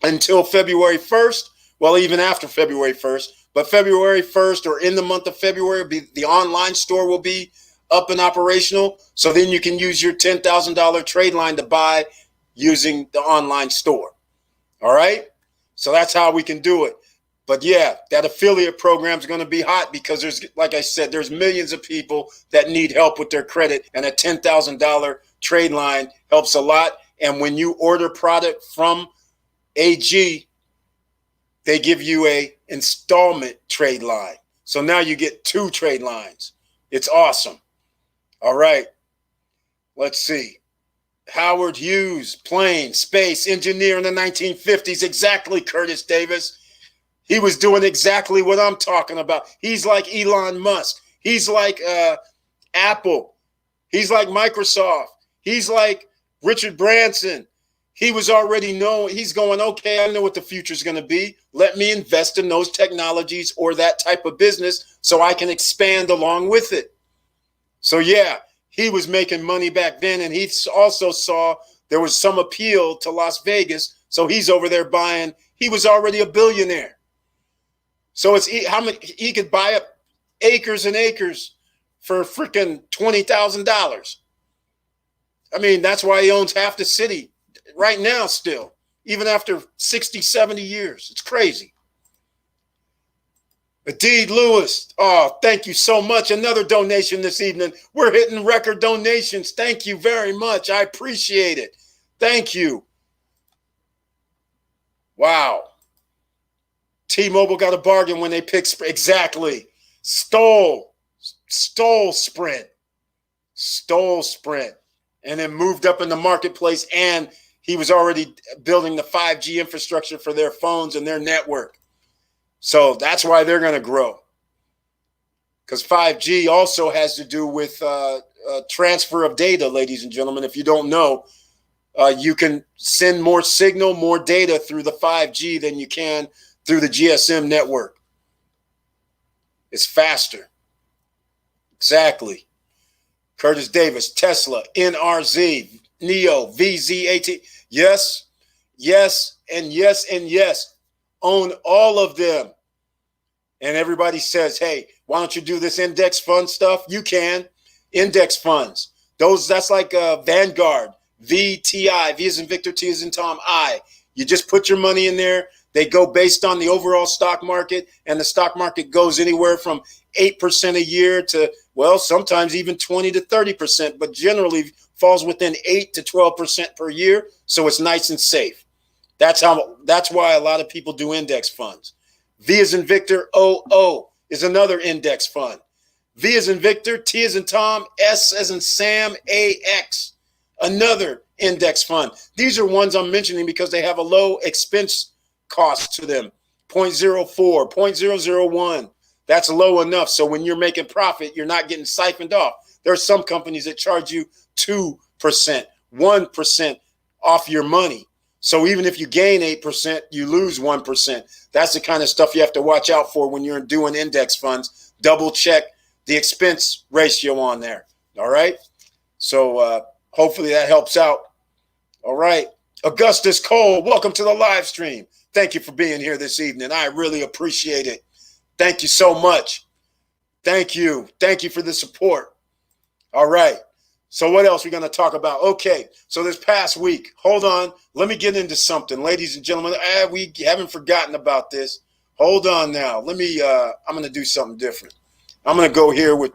until February 1st. Well, even after February 1st. But February 1st or in the month of February, the online store will be up and operational. So then you can use your $10,000 trade line to buy using the online store. All right? So that's how we can do it. But yeah, that affiliate program is going to be hot because there's, like I said, there's millions of people that need help with their credit, and a $10,000 trade line helps a lot. And when you order product from AG, they give you a installment trade line. So now you get 2 trade lines. It's awesome. All right. Let's see. Howard Hughes, plane, space, engineer in the 1950s. Exactly, Curtis Davis. He was doing exactly what I'm talking about. He's like Elon Musk. He's like Apple. He's like Microsoft. He's like Richard Branson. He was already known. He's going, okay, I know what the future is going to be. Let me invest in those technologies or that type of business so I can expand along with it. So, yeah, he was making money back then. And he also saw there was some appeal to Las Vegas. So he's over there buying. He was already a billionaire. So it's how many he could buy up acres and acres for freaking $20,000. I mean, that's why he owns half the city right now still, even after 60, 70 years. It's crazy. Adeed Lewis, oh, thank you so much. Another donation this evening. We're hitting record donations. Thank you very much. I appreciate it. Thank you. Wow. T-Mobile got a bargain when they picked exactly. Stole Sprint. And then moved up in the marketplace, and he was already building the 5G infrastructure for their phones and their network. So that's why they're going to grow. Because 5G also has to do with transfer of data, ladies and gentlemen. If you don't know, you can send more signal, more data through the 5G than you can through the GSM network. It's faster. Exactly. Curtis Davis, Tesla, NRZ, NEO, VZAT. Yes, yes, and yes, and yes. Own all of them. And everybody says, hey, why don't you do this index fund stuff? You can. Index funds. That's like Vanguard, VTI, V as in Victor, T as in Tom, I. You just put your money in there. They go based on the overall stock market, and the stock market goes anywhere from 8% a year to, well, sometimes even 20 to 30%, but generally falls within 8 to 12% per year. So it's nice and safe. That's why a lot of people do index funds. V as in Victor, OO is another index fund. V as in Victor, T as in Tom, S as in Sam, AX, another index fund. These are ones I'm mentioning because they have a low expense cost to them, 0.04, 0.001. That's low enough. So when you're making profit, you're not getting siphoned off. There are some companies that charge you 2%, 1% off your money. So even if you gain 8%, you lose 1%. That's the kind of stuff you have to watch out for when you're doing index funds. Double check the expense ratio on there. All right. So hopefully that helps out. All right. Augustus Cole, welcome to the live stream. Thank you for being here this evening. I really appreciate it. Thank you so much. Thank you. Thank you for the support. All right. So what else are we going to talk about? Okay. So this past week, hold on. Let me get into something, ladies and gentlemen. We haven't forgotten about this. Hold on now. I'm going to do something different. I'm going to go here with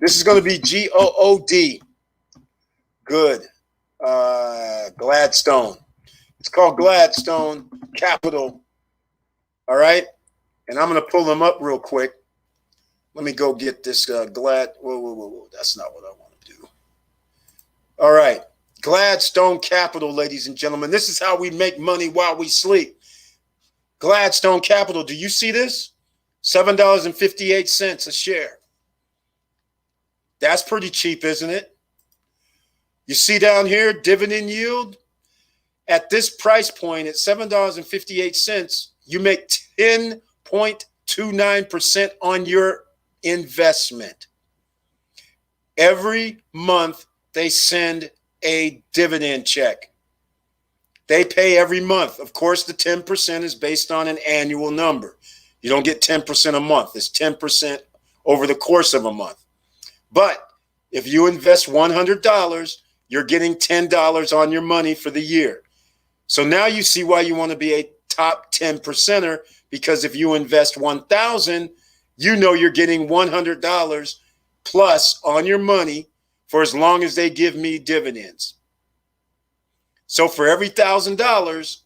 this is going to be GOOD. Good. Gladstone. It's called Gladstone Capital. All right. And I'm going to pull them up real quick. Let me go get this Whoa. That's not what I want to do. All right. Gladstone Capital, ladies and gentlemen. This is how we make money while we sleep. Gladstone Capital. Do you see this? $7.58 a share. That's pretty cheap, isn't it? You see down here, dividend yield. At this price point, at $7.58, you make 10.29% on your investment. Every month, they send a dividend check. They pay every month. Of course, the 10% is based on an annual number. You don't get 10% a month. It's 10% over the course of a month. But if you invest $100, you're getting $10 on your money for the year. So now you see why you want to be a top 10%er, because if you invest $1,000, you know you're getting $100 plus on your money for as long as they give me dividends. So for every $1,000,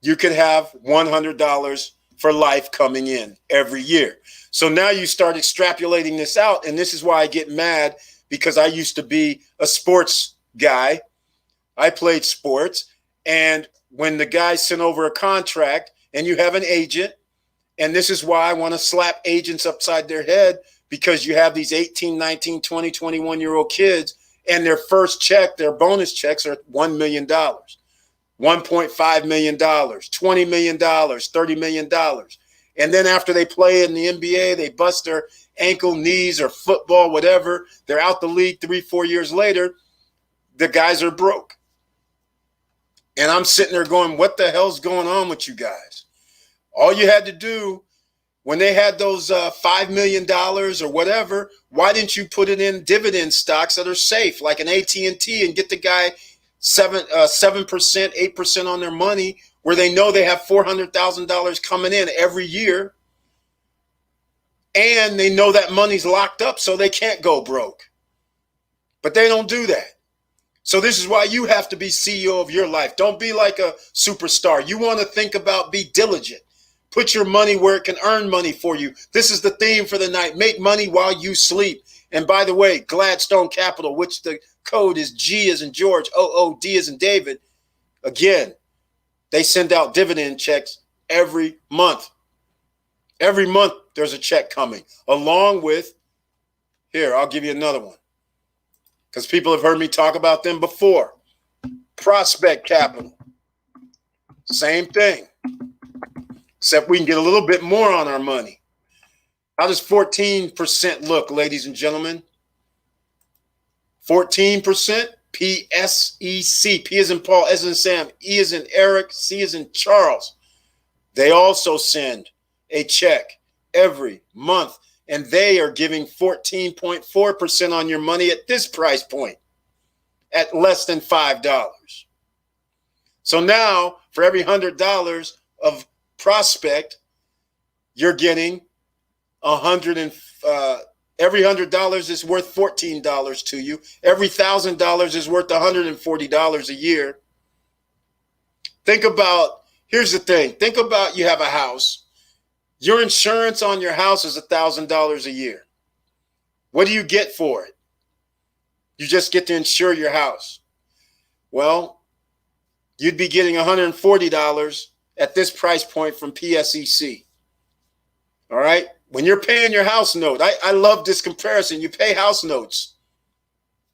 you could have $100 for life coming in every year. So now you start extrapolating this out, and this is why I get mad, because I used to be a sports guy. I played sports, and when the guy sent over a contract and you have an agent, and this is why I want to slap agents upside their head, because you have these 18, 19, 20, 21-year-old kids, and their first check, their bonus checks are $1 million, $1.5 million, $20 million, $30 million. And then after they play in the NBA, they bust their ankle, knees, or football, whatever. They're out the league 3-4 years later. The guys are broke. And I'm sitting there going, what the hell's going on with you guys? All you had to do when they had those $5 million or whatever, why didn't you put it in dividend stocks that are safe, like an AT&T, and get the guy 7%, 8% on their money, where they know they have $400,000 coming in every year, and they know that money's locked up so they can't go broke. But they don't do that. So this is why you have to be CEO of your life. Don't be like a superstar. You want to think about, be diligent. Put your money where it can earn money for you. This is the theme for the night. Make money while you sleep. And by the way, Gladstone Capital, which the code is G as in George, OOD as in David. Again, they send out dividend checks every month. Every month there's a check coming, along with, here, I'll give you another one, because people have heard me talk about them before. Prospect Capital. Same thing, except we can get a little bit more on our money. How does 14% look, ladies and gentlemen? 14%, PSEC. P as in Paul, S as in Sam, E as in Eric, C as in Charles. They also send a check every month, and they are giving 14.4% on your money at this price point, at less than $5. So now, for every $100 of prospect, you're getting every $100 is worth $14 to you. Every $1,000 is worth $140 a year. Think about, here's the thing. Think about, you have a house. Your insurance on your house is $1,000 a year. What do you get for it? You just get to insure your house. Well, you'd be getting $140 at this price point from PSEC. All right? When you're paying your house note, I love this comparison. You pay house notes,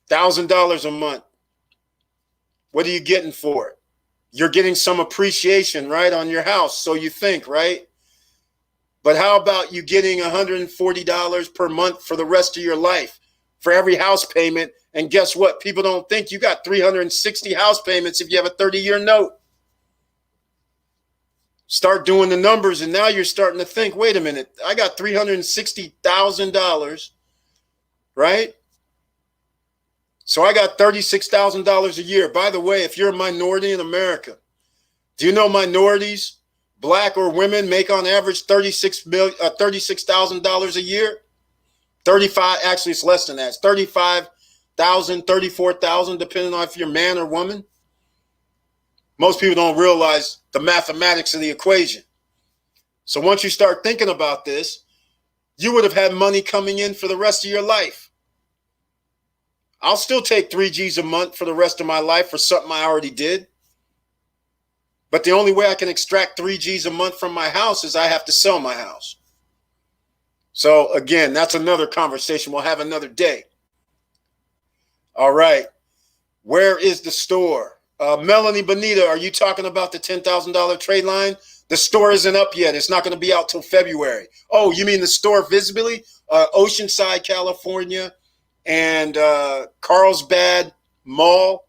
$1,000 a month. What are you getting for it? You're getting some appreciation, right, on your house, so you think, right? But how about you getting $140 per month for the rest of your life for every house payment? And guess what? People don't think you got 360 house payments if you have a 30-year note. Start doing the numbers, and now you're starting to think, wait a minute, I got $360,000, right? So I got $36,000 a year. By the way, if you're a minority in America, do you know minorities, black or women, make on average $36,000 a year? 35, actually it's less than that. It's 35,000, 34,000, depending on if you're man or woman. Most people don't realize the mathematics of the equation. So once you start thinking about this, you would have had money coming in for the rest of your life. I'll still take 3 G's a month for the rest of my life for something I already did. But the only way I can extract 3 G's a month from my house is I have to sell my house. So again, that's another conversation we'll have another day. All right. Where is the store? Melanie Bonita, are you talking about the $10,000 trade line? The store isn't up yet. It's not going to be out till February. Oh, you mean the store visibly? Oceanside, California, and Carlsbad Mall,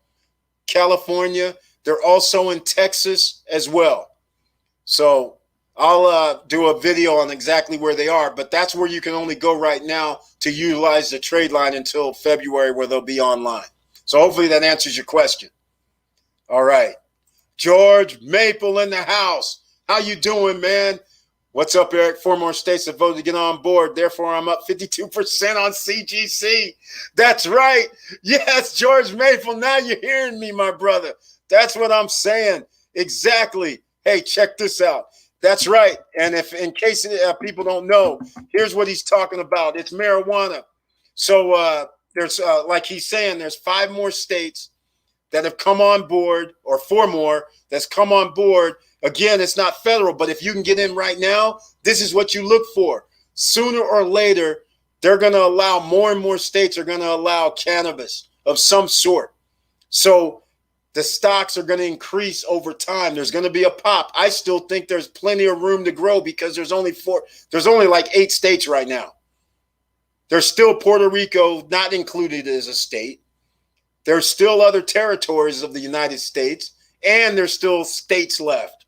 California. They're also in Texas as well. So I'll do a video on exactly where they are, but that's where you can only go right now to utilize the trade line until February, where they'll be online. So hopefully that answers your question. All right. George Maple in the house. How you doing, man? What's up, Eric? 4 more states have voted to get on board. Therefore, I'm up 52% on CGC. That's right. Yes, George Maple. Now you're hearing me, my brother. That's what I'm saying. Exactly. Hey, check this out. That's right. And if, in case people don't know, here's what he's talking about. It's marijuana. So there's, like he's saying, there's 5 more states that have come on board, or 4 more that's come on board. Again, it's not federal, but if you can get in right now, this is what you look for. Sooner or later, They're going to allow, more and more states are going to allow cannabis of some sort. So the stocks are going to increase over time. There's going to be a pop. I still think there's plenty of room to grow because there's only like 8 states right now. There's still Puerto Rico not included as a state. There's still other territories of the United States, and there's still states left.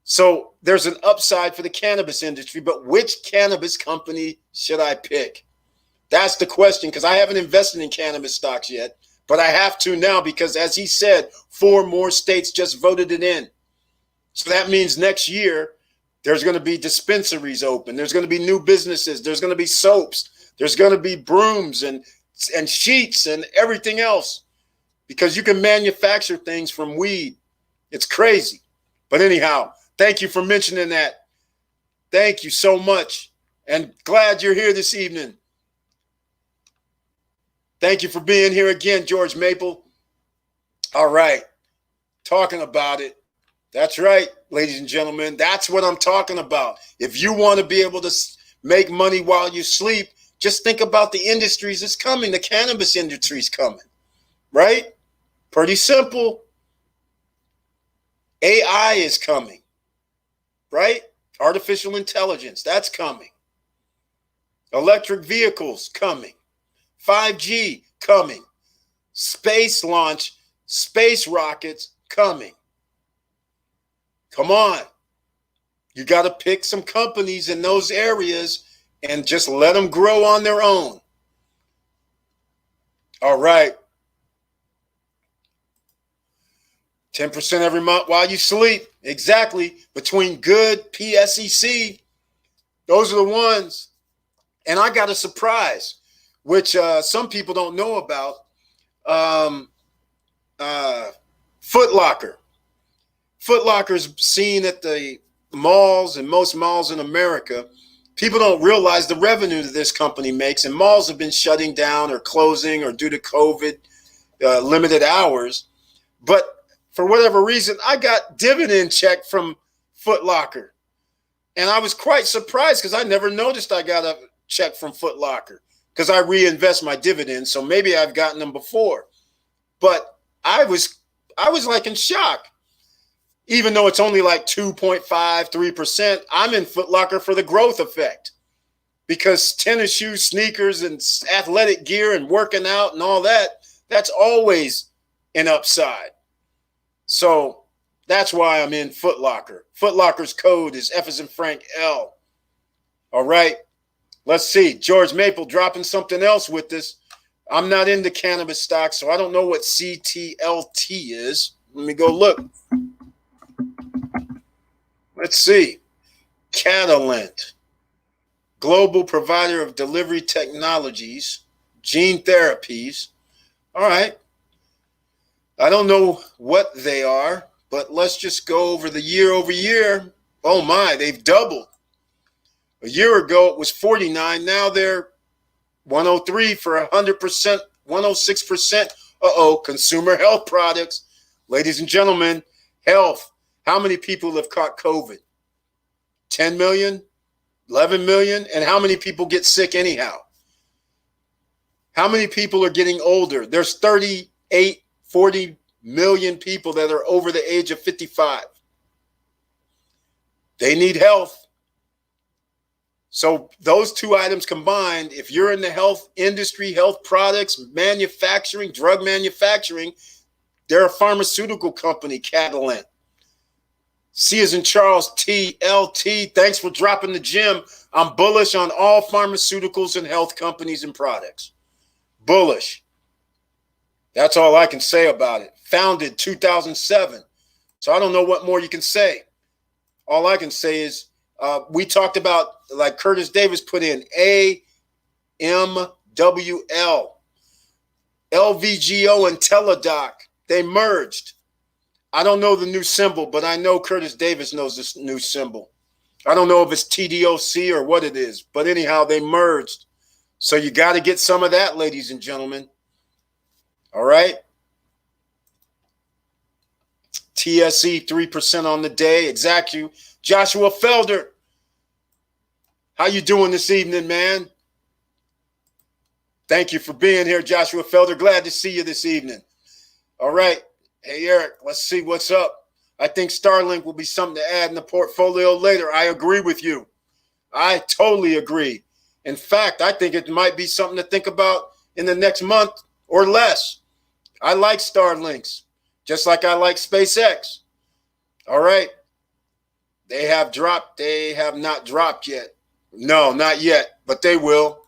So there's an upside for the cannabis industry, but which cannabis company should I pick? That's the question, because I haven't invested in cannabis stocks yet, but I have to now because, as he said, 4 more states just voted it in. So that means next year there's going to be dispensaries open. There's going to be new businesses. There's going to be soaps. There's going to be brooms and sheets and everything else, because you can manufacture things from weed. It's crazy. But anyhow, thank you for mentioning that. Thank you so much. And glad you're here this evening. Thank you for being here again, George Maple. All right. Talking about it. That's right, ladies and gentlemen. That's what I'm talking about. If you want to be able to make money while you sleep, just think about the industries that's coming. The cannabis industry is coming, right? Pretty simple. AI is coming, right? Artificial intelligence, that's coming. Electric vehicles coming. 5G coming. Space launch, space rockets coming. Come on. You got to pick some companies in those areas and just let them grow on their own. All right. 10% every month while you sleep. Exactly. Between good, PSEC. Those are the ones. And I got a surprise, which some people don't know about. Foot Locker. Foot Locker is seen at the malls and most malls in America. People don't realize the revenue that this company makes, and malls have been shutting down or closing or due to COVID, limited hours. But for whatever reason, I got dividend check from Foot Locker. And I was quite surprised because I never noticed I got a check from Foot Locker because I reinvest my dividends. So maybe I've gotten them before. But I was like in shock. Even though it's only like 2.5, 3%, I'm in Foot Locker for the growth effect. Because tennis shoes, sneakers, and athletic gear and working out and all that, that's always an upside. So that's why I'm in Foot Locker. Foot Locker's code is F as in Frank L. All right. Let's see. George Maple dropping something else with this. I'm not into cannabis stocks, so I don't know what CTLT is. Let me go look. Let's see. Catalent, global provider of delivery technologies, gene therapies. All right. I don't know what they are, but let's just go over the year over year. Oh my, they've doubled. A year ago, it was 49. Now they're 103 for 100%, 106%. Consumer health products. Ladies and gentlemen, health. How many people have caught COVID? 10 million? 11 million? And how many people get sick anyhow? How many people are getting older? There's 38, 40 million people that are over the age of 55. They need health. So those two items combined, if you're in the health industry, health products, manufacturing, drug manufacturing, they're a pharmaceutical company, Catalent. C as in Charles, TLT. Thanks for dropping the gem. I'm bullish on all pharmaceuticals and health companies and products. Bullish. That's all I can say about it. Founded 2007. So I don't know what more you can say. All I can say is we talked about, like Curtis Davis put in, AMWL, LVGO and Teladoc. They merged. I don't know the new symbol, but I know Curtis Davis knows this new symbol. I don't know if it's TDOC or what it is, but anyhow, they merged. So you got to get some of that, ladies and gentlemen. All right. TSE 3% on the day. Exactly. Joshua Felder. How you doing this evening, man? Thank you for being here, Joshua Felder. Glad to see you this evening. All right. Hey, Eric, let's see what's up. I think Starlink will be something to add in the portfolio later. I agree with you. I totally agree. In fact, I think it might be something to think about in the next month or less. I like Starlinks, just like I like SpaceX. All right. They have dropped. They have not dropped yet. No, not yet, but they will.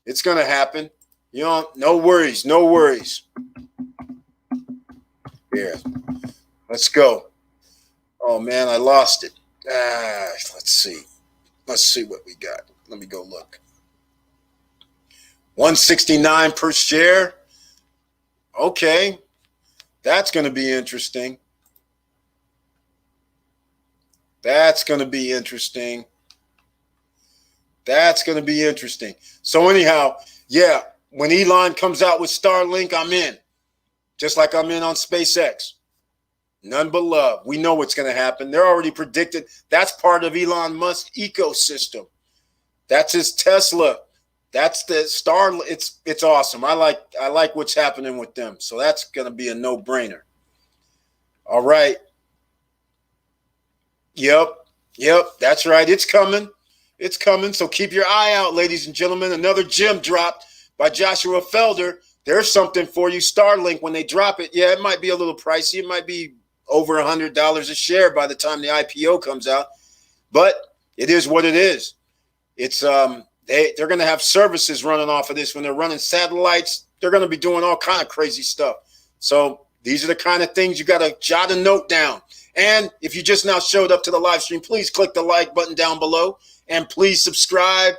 It's going to happen. You know, no worries, no worries. Here, let's go. Oh, man, I lost it. Let's see. Let's see what we got. Let me go look. 169 per share. Okay. That's going to be interesting. That's going to be interesting. That's going to be interesting. So anyhow, yeah, when Elon comes out with Starlink, I'm in. Just like I'm in on SpaceX. None but love. We know what's going to happen. They're already predicted. That's part of Elon Musk's ecosystem. That's his Tesla. That's the Starlink. It's awesome. I like what's happening with them. So that's going to be a no-brainer. All right. Yep. That's right. It's coming. It's coming. So keep your eye out, ladies and gentlemen. Another gem dropped by Joshua Felder. There's something for you. Starlink, when they drop it, yeah, it might be a little pricey. It might be over $100 a share by the time the IPO comes out. But it is what it is. It's they're going to have services running off of this. When they're running satellites, they're going to be doing all kind of crazy stuff. So these are the kind of things you got to jot a note down. And if you just now showed up to the live stream, please click the like button down below. And please subscribe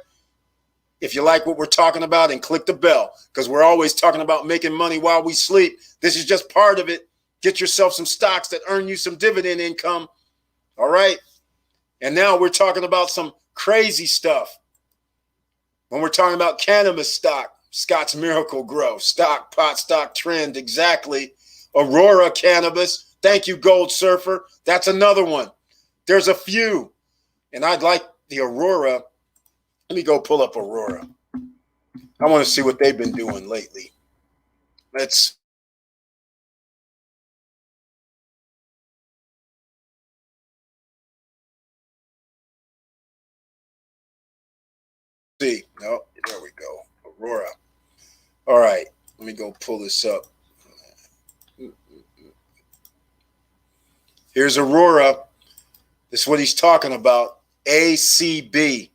if you like what we're talking about, and click the bell, because we're always talking about making money while we sleep. This is just part of it. Get yourself some stocks that earn you some dividend income. All right. And now we're talking about some crazy stuff. When we're talking about cannabis stock, Scott's Miracle Grow, stock, pot stock trend, exactly. Aurora Cannabis. Thank you, Gold Surfer. That's another one. There's a few. And I'd like the Aurora. Let me go pull up Aurora. I want to see what they've been doing lately. Let's see. No, there we go. Aurora. All right. Let me go pull this up. Here's Aurora. This is what he's talking about. ACB.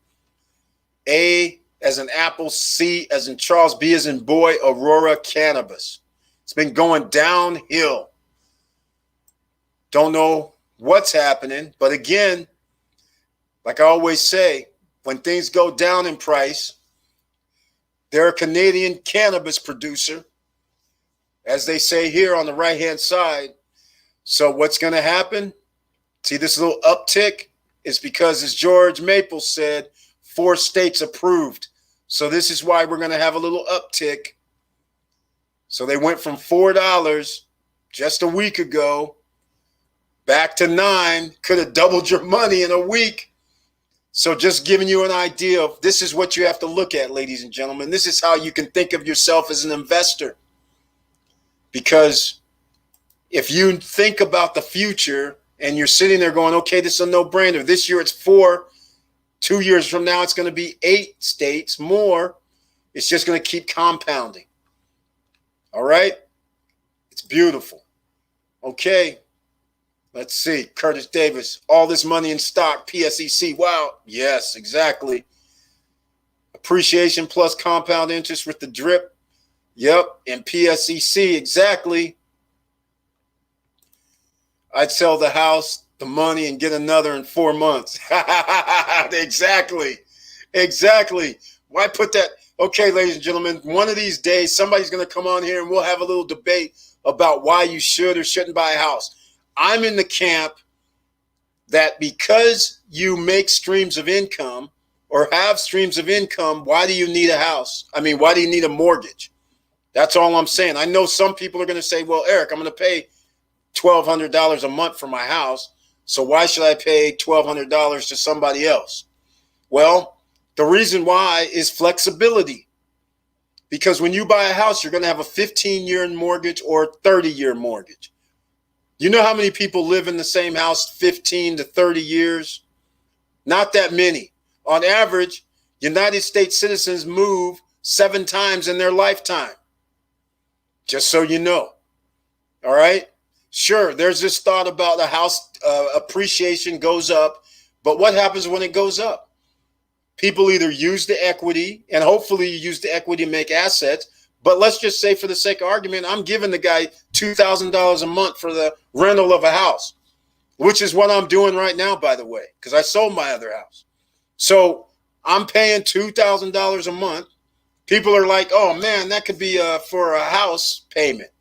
A as in apple, C as in Charles, B as in boy, Aurora Cannabis. It's been going downhill. Don't know what's happening. But again, like I always say, when things go down in price, they're a Canadian cannabis producer, as they say here on the right-hand side. So what's going to happen? See this little uptick? It's because, as George Maple said, 4 states approved. So this is why we're going to have a little uptick. So they went from $4 just a week ago back to $9. Could have doubled your money in a week. So just giving you an idea of this is what you have to look at, ladies and gentlemen. This is how you can think of yourself as an investor. Because if you think about the future and you're sitting there going, okay, this is a no-brainer. This year it's 4. 2 years from now, it's going to be 8 states more. It's just going to keep compounding. All right? It's beautiful. Okay. Let's see. Curtis Davis. All this money in stock. PSEC. Wow. Yes, exactly. Appreciation plus compound interest with the drip. Yep. And PSEC. Exactly. I'd sell the house, the money, and get another in 4 months. Exactly. Why put that? Okay, ladies and gentlemen, one of these days, somebody's going to come on here and we'll have a little debate about why you should or shouldn't buy a house. I'm in the camp that because you make streams of income or have streams of income, why do you need a house? I mean, why do you need a mortgage? That's all I'm saying. I know some people are going to say, well, Eric, I'm going to pay $1,200 a month for my house. So why should I pay $1,200 to somebody else? Well, the reason why is flexibility. Because when you buy a house, you're going to have a 15-year mortgage or 30-year mortgage. You know how many people live in the same house 15 to 30 years? Not that many. On average, United States citizens move 7 times in their lifetime. Just so you know. All right? Sure, there's this thought about the house appreciation goes up, but what happens when it goes up? People either use the equity, and hopefully you use the equity to make assets, but let's just say for the sake of argument, I'm giving the guy $2,000 a month for the rental of a house, which is what I'm doing right now, by the way, because I sold my other house. So I'm paying $2,000 a month. People are like, oh, man, that could be for a house payment.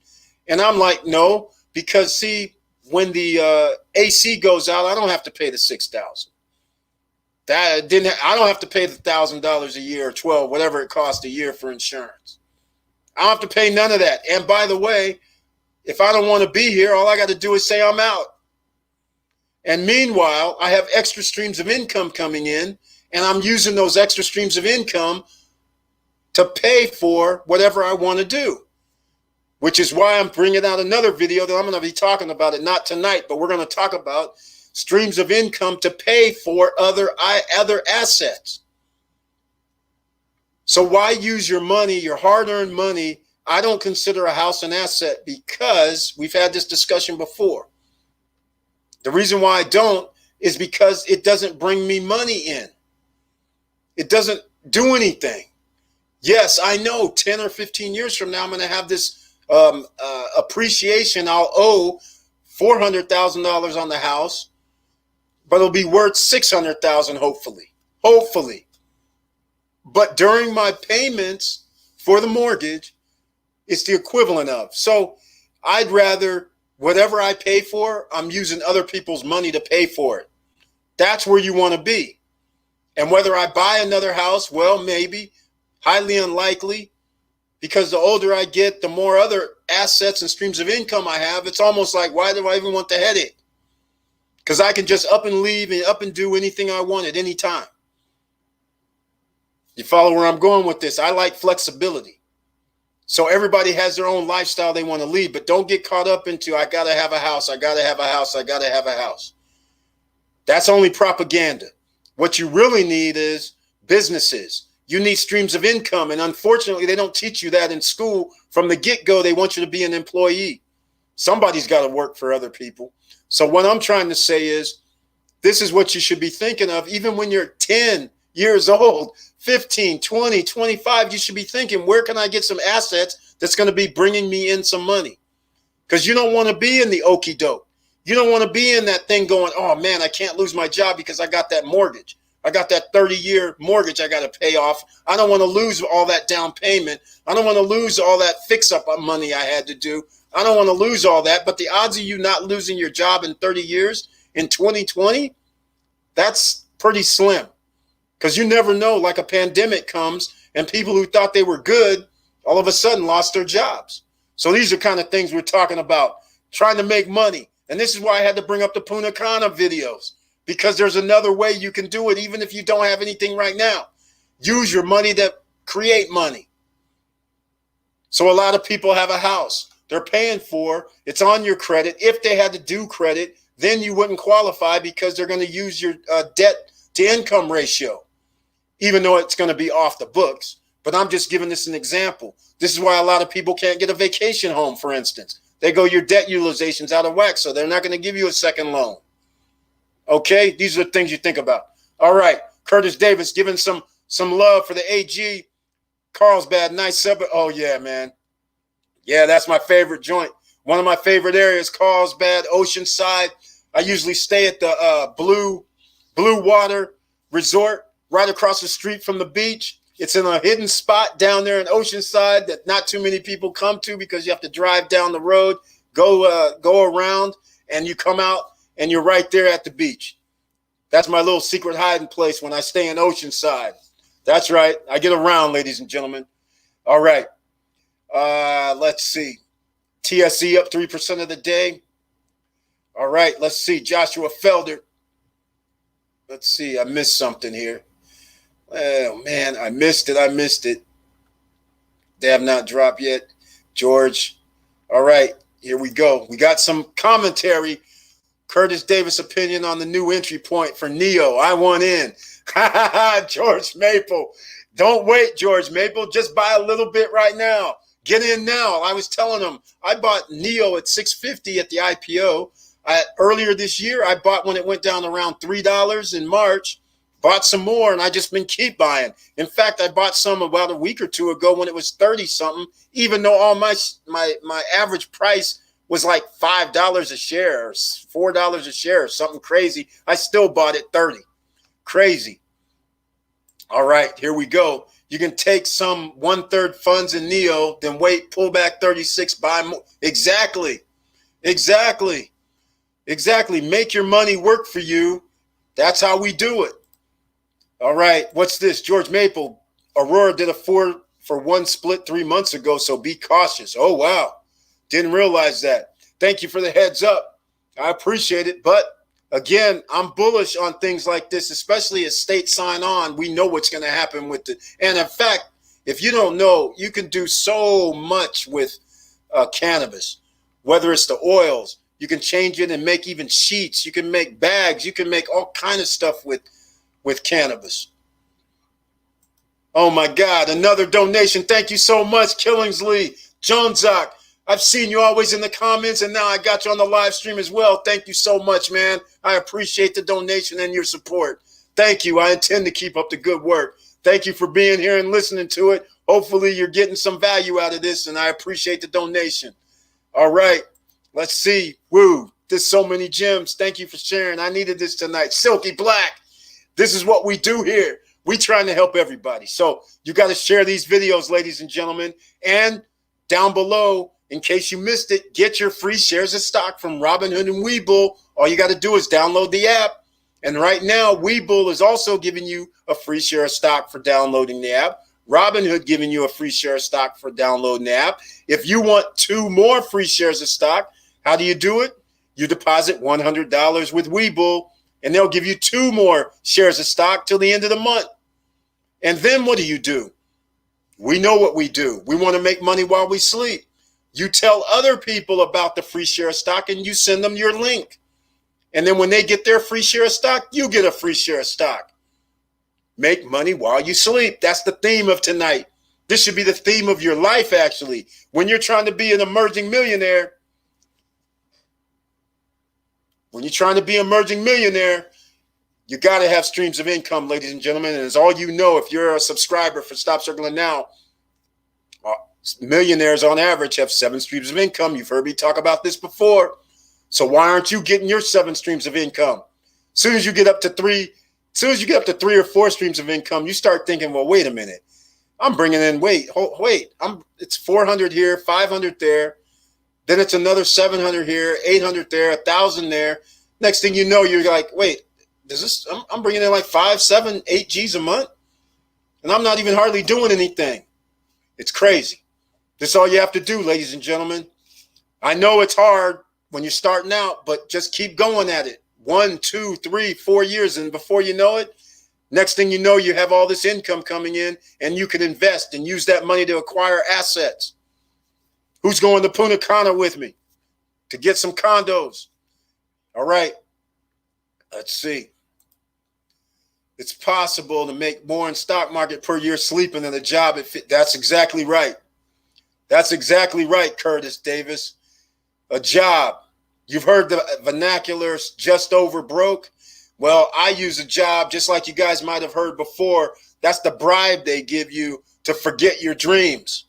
And I'm like, no, because, see, when the AC goes out, I don't have to pay the $6,000. I don't have to pay the $1,000 a year or $12, whatever it costs a year for insurance. I don't have to pay none of that. And by the way, if I don't want to be here, all I got to do is say I'm out. And meanwhile, I have extra streams of income coming in, and I'm using those extra streams of income to pay for whatever I want to do, which is why I'm bringing out another video that I'm going to be talking about it, not tonight, but we're going to talk about streams of income to pay for other assets. So why use your money, your hard-earned money? I don't consider a house an asset because we've had this discussion before. The reason why I don't is because it doesn't bring me money in. It doesn't do anything. Yes, I know 10 or 15 years from now, I'm going to have this appreciation. I'll owe $400,000 on the house, but it'll be worth $600,000, hopefully. But during my payments for the mortgage, it's the equivalent of. So I'd rather whatever I pay for, I'm using other people's money to pay for it. That's where you want to be. And whether I buy another house, well, maybe, highly unlikely, because the older I get, the more other assets and streams of income I have. It's almost like, why do I even want the headache? Because I can just up and leave and up and do anything I want at any time. You follow where I'm going with this? I like flexibility. So everybody has their own lifestyle they want to lead, but don't get caught up into, I got to have a house, I got to have a house, I got to have a house. That's only propaganda. What you really need is businesses. You need streams of income, and unfortunately, they don't teach you that in school. From the get-go, they want you to be an employee. Somebody's got to work for other people. So what I'm trying to say is, this is what you should be thinking of, even when you're 10 years old, 15, 20, 25, you should be thinking, where can I get some assets that's going to be bringing me in some money? Because you don't want to be in the okie doke. You don't want to be in that thing going, oh man, I can't lose my job because I got that mortgage. I got that 30-year mortgage I got to pay off. I don't want to lose all that down payment. I don't want to lose all that fix-up money I had to do. I don't want to lose all that. But the odds of you not losing your job in 30 years in 2020, that's pretty slim. Because you never know, like a pandemic comes and people who thought they were good all of a sudden lost their jobs. So these are kind of things we're talking about, trying to make money. And this is why I had to bring up the Puna Cana videos, because there's another way you can do it, even if you don't have anything right now. Use your money to create money. So a lot of people have a house they're paying for. It's on your credit. If they had to do credit, then you wouldn't qualify because they're going to use your debt to income ratio, even though it's going to be off the books. But I'm just giving this an example. This is why a lot of people can't get a vacation home, for instance. They go, your debt utilization's out of whack, so they're not going to give you a second loan. Okay, these are the things you think about. All right, Curtis Davis giving some love for the AG. Carlsbad, nice sub. Oh, yeah, man. Yeah, that's my favorite joint. One of my favorite areas, Carlsbad, Oceanside. I usually stay at the Blue Water Resort right across the street from the beach. It's in a hidden spot down there in Oceanside that not too many people come to because you have to drive down the road, go around, and you come out and you're right there at the beach. That's my little secret hiding place when I stay in Oceanside. That's right. I get around, ladies and gentlemen. All right. Let's see. TSE up 3% of the day. All right. Let's see. Joshua Felder. Let's see. I missed something here. Oh, man. I missed it. They have not dropped yet, George. All right, here we go. We got some commentary. Curtis Davis opinion on the new entry point for Neo. I want in. George Maple. Don't wait, George Maple. Just buy a little bit right now. Get in now. I was telling them I bought Neo at $6.50 at the IPO. Earlier this year, I bought when it went down around $3 in March. Bought some more, and I just been keep buying. In fact, I bought some about a week or two ago when it was 30 something. Even though all my average price was like $5 a share, or $4 a share, or something crazy, I still bought it 30. Crazy. All right, here we go. You can take some 1/3 funds in Neo, then wait, pull back 36, buy more. Exactly. Make your money work for you. That's how we do it. All right, what's this? George Maple. Aurora did a 4-for-1 split 3 months ago, so be cautious. Oh, wow. Didn't realize that. Thank you for the heads up. I appreciate it. But again, I'm bullish on things like this, especially as states sign on. We know what's going to happen with it. And in fact, if you don't know, you can do so much with cannabis, whether it's the oils. You can change it and make even sheets. You can make bags. You can make all kind of stuff with cannabis. Oh my God, another donation. Thank you so much, Killingsley. Jonzak, I've seen you always in the comments, and now I got you on the live stream as well. Thank you so much, man. I appreciate the donation and your support. Thank you. I intend to keep up the good work. Thank you for being here and listening to it. Hopefully you're getting some value out of this, and I appreciate the donation. All right, let's see. Woo, there's so many gems. Thank you for sharing. I needed this tonight. Silky Black. This is what we do here. We trying to help everybody. So you got to share these videos, ladies and gentlemen. And down below, in case you missed it, get your free shares of stock from Robinhood and Webull. All you got to do is download the app. And right now, Webull is also giving you a free share of stock for downloading the app. Robinhood giving you a free share of stock for downloading the app. If you want 2 more free shares of stock, how do you do it? You deposit $100 with Webull, and they'll give you 2 more shares of stock till the end of the month. And then what do? We know what we do. We want to make money while we sleep. You tell other people about the free share of stock, and you send them your link. And then when they get their free share of stock, you get a free share of stock. Make money while you sleep. That's the theme of tonight. This should be the theme of your life, actually. When you're trying to be an emerging millionaire, you got to have streams of income, ladies and gentlemen. And as all you know, if you're a subscriber for Stop Circling Now, millionaires on average have 7 streams of income. You've heard me talk about this before. So why aren't you getting your 7 streams of income? As soon as you get up to 3 or 4 streams of income, you start thinking, well, wait a minute. I'm bringing in, it's 400 here, 500 there. Then it's another 700 here, 800 there, 1,000 there. Next thing you know, you're like, wait, I'm bringing in like 5, 7, 8 G's a month, and I'm not even hardly doing anything. It's crazy. This is all you have to do, ladies and gentlemen. I know it's hard when you're starting out, but just keep going at it. 1, 2, 3, 4 years, and before you know it, next thing you know, you have all this income coming in, and you can invest and use that money to acquire assets. Who's going to Puna Cana with me to get some condos? All right. Let's see. It's possible to make more in stock market per year sleeping than a job at fit. That's exactly right. That's exactly right, Curtis Davis. A job. You've heard the vernacular, just over broke. Well, I use a job just like you guys might have heard before. That's the bribe they give you to forget your dreams.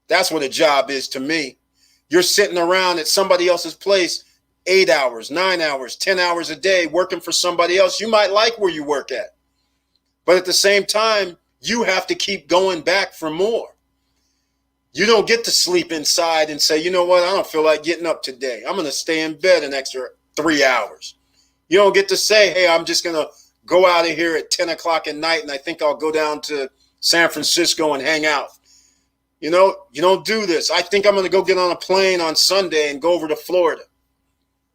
That's what a job is to me. You're sitting around at somebody else's place 8 hours, 9 hours, 10 hours a day working for somebody else. You might like where you work at. But at the same time, you have to keep going back for more. You don't get to sleep inside and say, you know what, I don't feel like getting up today. I'm going to stay in bed an extra 3 hours. You don't get to say, hey, I'm just going to go out of here at 10 o'clock at night and I think I'll go down to San Francisco and hang out. You know, you don't do this. I think I'm going to go get on a plane on Sunday and go over to Florida.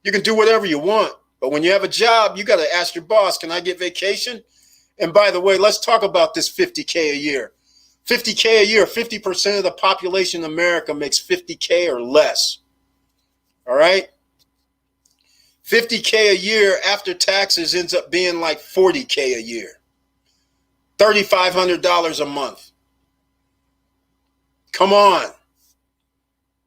You can do whatever you want. But when you have a job, you got to ask your boss, can I get vacation? And by the way, let's talk about this $50K a year. 50K a year. 50% of the population in America makes 50K or less. All right? 50K a year after taxes ends up being like 40K a year. $3,500 a month. Come on.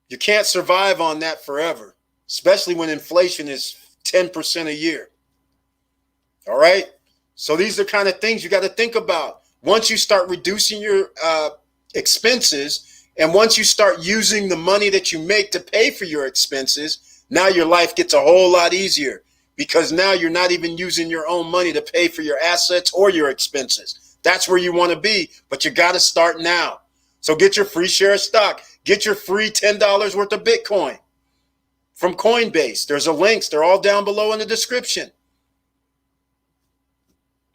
You can't survive on that forever, especially when inflation is 10% a year. All right? So these are the kind of things you got to think about. Once you start reducing your expenses, and once you start using the money that you make to pay for your expenses, now your life gets a whole lot easier, because now you're not even using your own money to pay for your assets or your expenses. That's where you want to be, but you got to start now. So get your free share of stock. Get your free $10 worth of Bitcoin from Coinbase. There's a links. They're all down below in the description.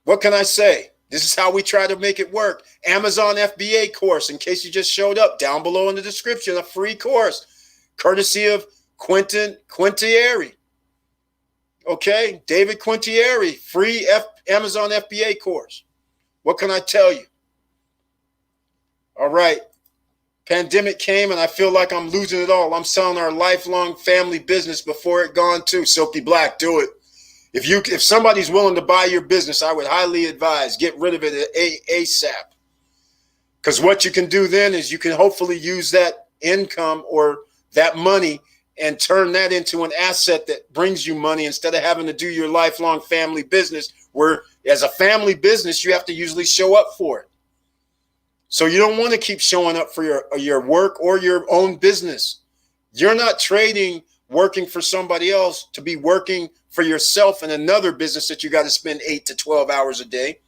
What can I say? This is how we try to make it work. Amazon FBA course, in case you just showed up, down below in the description, a free course, courtesy of Quentin Quintieri. Okay, David Quintieri, free Amazon FBA course. What can I tell you? All right. Pandemic came and I feel like I'm losing it all. I'm selling our lifelong family business before it gone too. Silky Black, do it. If somebody's willing to buy your business, I would highly advise get rid of it ASAP. Because what you can do then is you can hopefully use that income or that money and turn that into an asset that brings you money, instead of having to do your lifelong family business, where as a family business, you have to usually show up for it. So you don't want to keep showing up for your work or your own business. You're not trading working for somebody else to be working for yourself in another business that you got to spend 8 to 12 hours a day.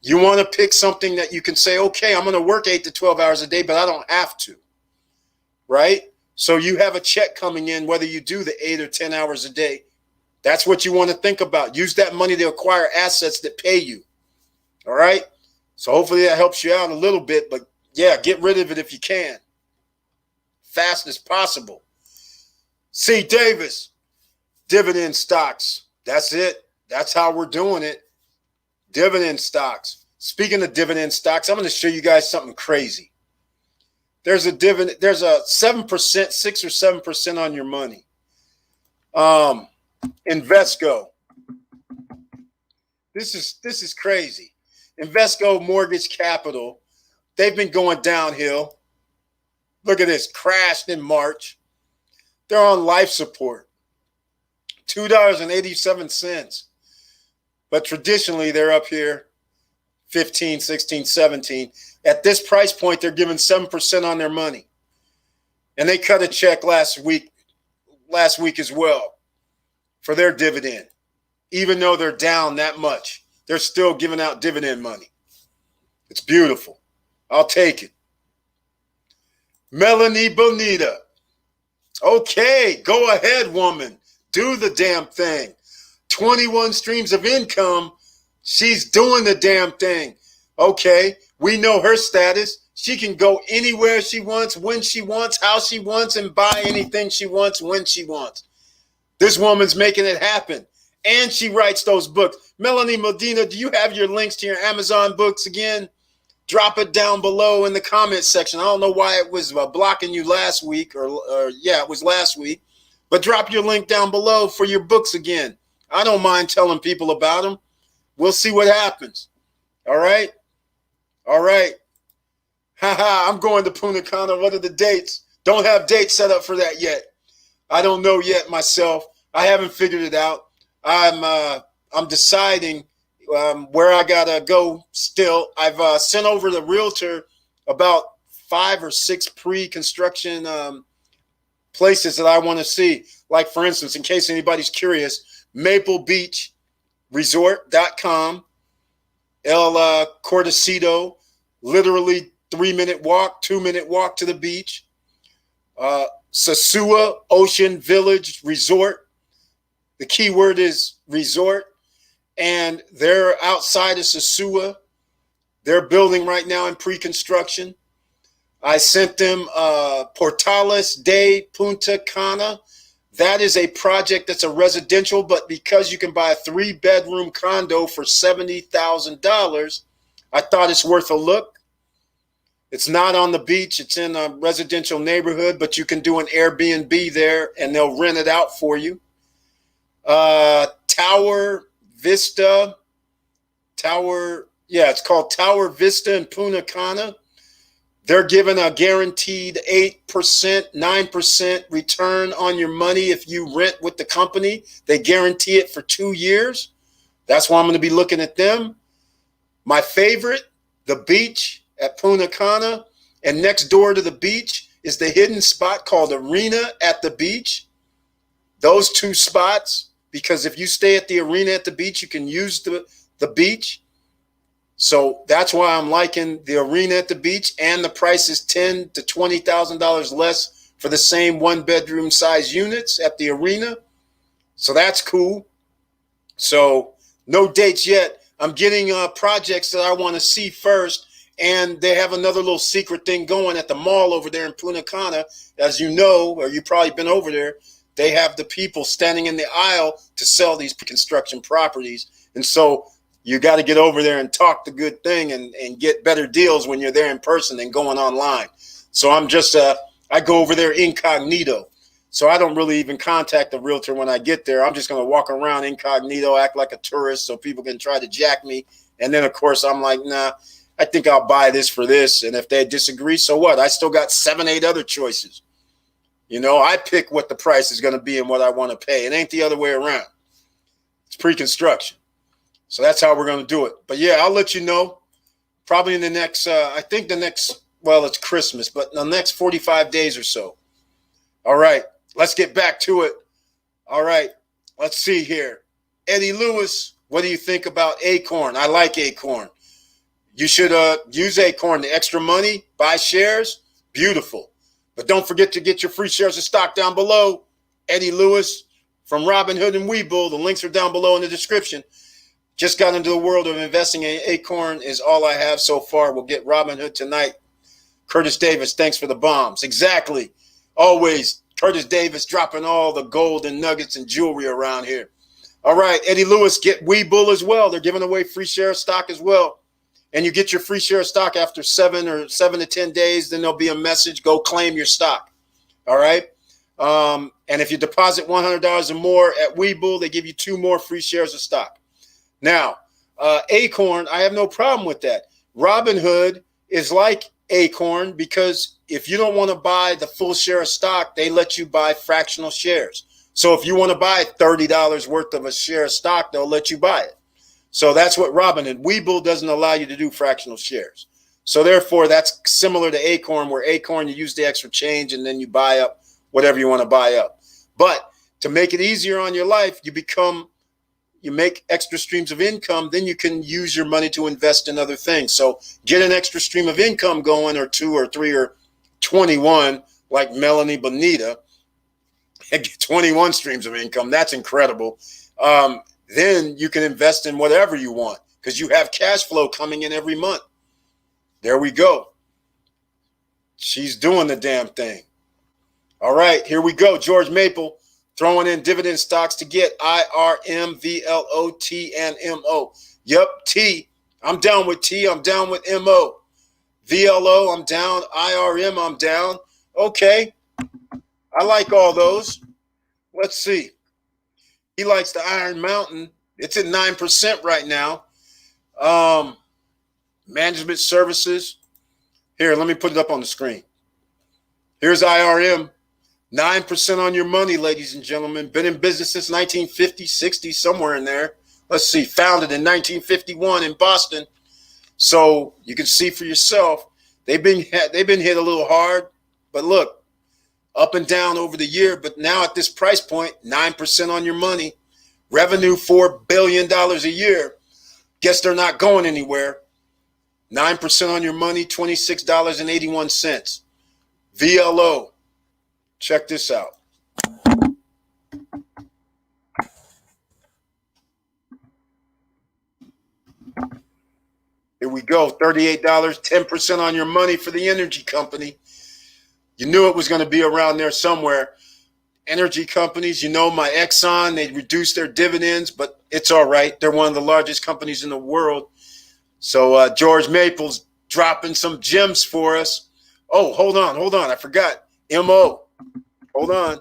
You want to pick something that you can say, okay, I'm going to work 8 to 12 hours a day, but I don't have to, right? So you have a check coming in, whether you do the 8 or 10 hours a day. That's what you want to think about. Use that money to acquire assets that pay you, all right? So hopefully that helps you out a little bit, but yeah, get rid of it if you can. Fast as possible. C. Davis, dividend stocks. That's it. That's how we're doing it. Dividend stocks. Speaking of dividend stocks, I'm going to show you guys something crazy. There's a 7%, 6 or 7% on your money. Invesco. This is crazy. Invesco Mortgage Capital. They've been going downhill. Look at this. Crashed in March. They're on life support. $2.87. But traditionally, they're up here 15, 16, 17. At this price point, they're giving 7% on their money. And they cut a check last week as well for their dividend. Even though they're down that much, they're still giving out dividend money. It's beautiful. I'll take it. Melanie Bonita. Okay, go ahead, woman. Do the damn thing. 21 streams of income. She's doing the damn thing. Okay, we know her status. She can go anywhere she wants, when she wants, how she wants, and buy anything she wants, when she wants. This woman's making it happen. And she writes those books. Melanie Medina, do you have your links to your Amazon books again? Drop it down below in the comment section. I don't know why it was blocking you last week, or it was last week. But drop your link down below for your books again. I don't mind telling people about them. We'll see what happens. All right? All right. Haha, I'm going to Puna Cana. What are the dates? Don't have dates set up for that yet. I don't know yet myself. I haven't figured it out. I'm deciding where I gotta go still. I've sent over the realtor about 5 or 6 pre-construction places that I want to see. Like, for instance, in case anybody's curious, MapleBeachResort.com, El Cortecito, literally 3-minute walk, 2-minute walk to the beach. Sosua Ocean Village Resort. The key word is resort. And they're outside of Sosua. They're building right now in pre-construction. I sent them Portales de Punta Cana. That is a project that's a residential, but because you can buy a 3-bedroom condo for $70,000, I thought it's worth a look. It's not on the beach. It's in a residential neighborhood, but you can do an Airbnb there and they'll rent it out for you. Tower Vista. It's called Tower Vista in Puna Cana. They're giving a guaranteed 8%, 9% return on your money if you rent with the company. They guarantee it for 2 years. That's why I'm going to be looking at them. My favorite, the beach at Puna Cana. And next door to the beach is the hidden spot called Arena at the Beach. Those two spots, because if you stay at the arena at the beach, you can use the beach. So that's why I'm liking the arena at the beach, and the price is $10,000 to $20,000 less for the same 1-bedroom size units at the arena. So that's cool. So no dates yet. I'm getting projects that I want to see first, and they have another little secret thing going at the mall over there in Puna Cana. As you know, or you've probably been over there, they have the people standing in the aisle to sell these construction properties. And so you got to get over there and talk the good thing and get better deals when you're there in person than going online. So I'm just, I go over there incognito. So I don't really even contact the realtor when I get there. I'm just going to walk around incognito, act like a tourist so people can try to jack me. And then, of course, I'm like, nah, I think I'll buy this for this. And if they disagree, so what? I still got 7, 8 other choices. You know, I pick what the price is going to be and what I want to pay. It ain't the other way around. It's pre-construction. So that's how we're going to do it. But yeah, I'll let you know probably in the next, it's Christmas, but in the next 45 days or so. All right, let's get back to it. All right, let's see here. Eddie Lewis, what do you think about Acorn? I like Acorn. You should use Acorn. The extra money, buy shares, beautiful. But don't forget to get your free shares of stock down below. Eddie Lewis from Robinhood and Webull. The links are down below in the description. Just got into the world of investing in Acorn is all I have so far. We'll get Robinhood tonight. Curtis Davis, thanks for the bombs. Exactly. Always Curtis Davis dropping all the gold and nuggets and jewelry around here. All right, Eddie Lewis, get Webull as well. They're giving away free share stock as well. And you get your free share stock after 7 to 10 days. Then there'll be a message, go claim your stock. All right. And if you deposit $100 or more at Webull, they give you 2 more free shares of stock. Now, Acorn, I have no problem with that. Robinhood is like Acorn because if you don't want to buy the full share of stock, they let you buy fractional shares. So if you want to buy $30 worth of a share of stock, they'll let you buy it. So that's what Robinhood. Webull doesn't allow you to do fractional shares. So therefore, that's similar to Acorn, where Acorn, you use the extra change and then you buy up whatever you want to buy up. But to make it easier on your life, you make extra streams of income, then you can use your money to invest in other things. So get an extra stream of income going, or 2 or 3 or 21, like Melanie Bonita, and get 21 streams of income. That's incredible. Then you can invest in whatever you want because you have cash flow coming in every month. There we go. She's doing the damn thing. All right, here we go. George Maple. Throwing in dividend stocks to get IRM, VLOT, and MO. Yep, T. I'm down with T. I'm down with MO. VLO, I'm down. IRM, I'm down. Okay. I like all those. Let's see. He likes the Iron Mountain. It's at 9% right now. Management services. Here, let me put it up on the screen. Here's IRM. 9% on your money, ladies and gentlemen. Been in business since 1950, 60, somewhere in there. Let's see. Founded in 1951 in Boston. So you can see for yourself. They've been hit a little hard, but look, up and down over the year. But now at this price point, 9% on your money. Revenue $4 billion a year. Guess they're not going anywhere. 9% on your money, $26.81. VLO. Check this out. Here we go. $38, 10% on your money for the energy company. You knew it was going to be around there somewhere. Energy companies, you know, my Exxon, they reduced their dividends, but it's all right. They're one of the largest companies in the world. So George Maple's dropping some gems for us. Oh, hold on. I forgot. MO. Hold on.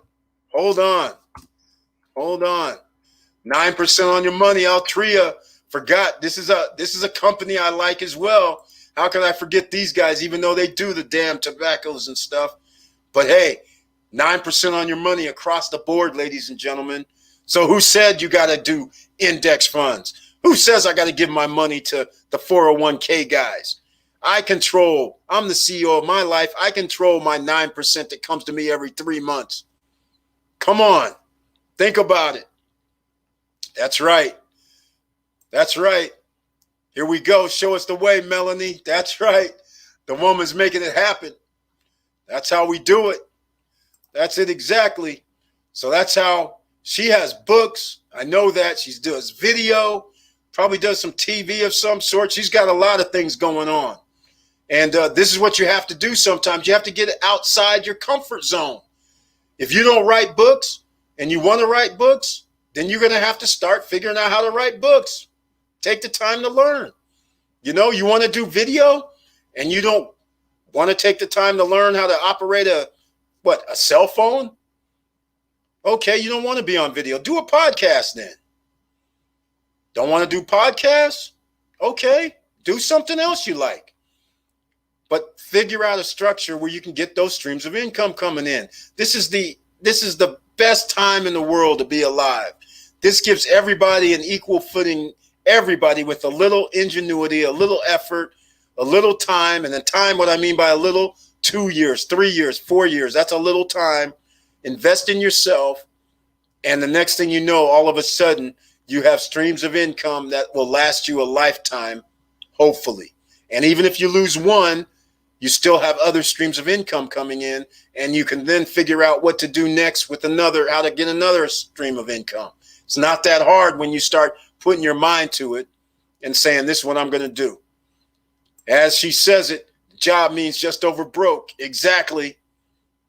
9% on your money, Altria. Forgot. This is a company I like as well. How could I forget these guys, even though they do the damn tobaccos and stuff? But hey, 9% on your money across the board, ladies and gentlemen. So who said you got to do index funds? Who says I got to give my money to the 401k guys? I'm the CEO of my life. I control my 9% that comes to me every 3 months. Come on. Think about it. That's right. Here we go. Show us the way, Melanie. That's right. The woman's making it happen. That's how we do it. That's it exactly. So that's how she has books. I know that. She does video, probably does some TV of some sort. She's got a lot of things going on. And this is what you have to do sometimes. You have to get outside your comfort zone. If you don't write books and you want to write books, then you're going to have to start figuring out how to write books. Take the time to learn. You want to do video and you don't want to take the time to learn how to operate a cell phone? Okay, you don't want to be on video. Do a podcast then. Don't want to do podcasts? Okay, do something else you like. But figure out a structure where you can get those streams of income coming in. This is the best time in the world to be alive. This gives everybody an equal footing, everybody with a little ingenuity, a little effort, a little time. And then time, what I mean by a little, 2 years, 3 years, 4 years. That's a little time. Invest in yourself. And the next thing you know, all of a sudden, you have streams of income that will last you a lifetime, hopefully. And even if you lose one, you still have other streams of income coming in, and you can then figure out what to do next with how to get another stream of income. It's not that hard when you start putting your mind to it and saying, this is what I'm going to do. As she says it, job means just over broke. Exactly.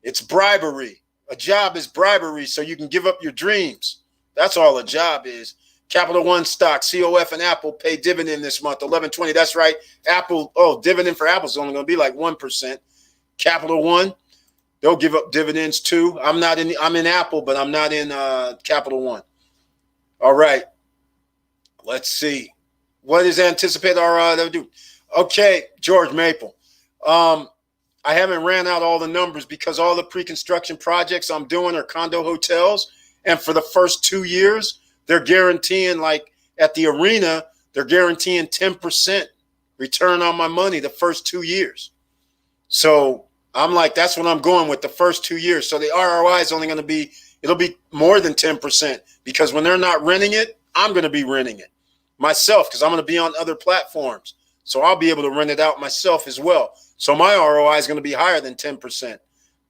It's bribery. A job is bribery so you can give up your dreams. That's all a job is. Capital One stock, COF and Apple pay dividend this month, 11.20. That's right. Apple, dividend for Apple is only going to be like 1%. Capital One, they'll give up dividends too. I'm in Apple, but I'm not in Capital One. All right. Let's see. What is anticipated they'll do? Okay, George Maple. I haven't ran out all the numbers because all the pre-construction projects I'm doing are condo hotels. And for the first 2 years, they're guaranteeing, like at the arena, they're guaranteeing 10% return on my money the first 2 years. So I'm like, that's what I'm going with the first 2 years. So the ROI is only going to be, it'll be more than 10% because when they're not renting it, I'm going to be renting it myself because I'm going to be on other platforms. So I'll be able to rent it out myself as well. So my ROI is going to be higher than 10%.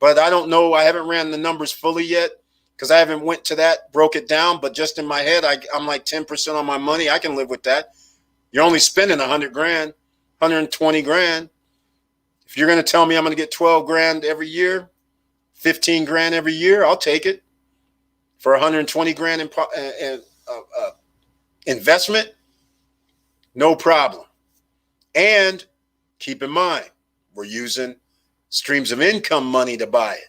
But I don't know. I haven't ran the numbers fully yet because I haven't went to that, broke it down. But just in my head, I'm like 10% on my money. I can live with that. You're only spending 100 grand, 120 grand. If you're going to tell me I'm going to get 12 grand every year, 15 grand every year, I'll take it for 120 grand in investment. No problem. And keep in mind, we're using streams of income money to buy it.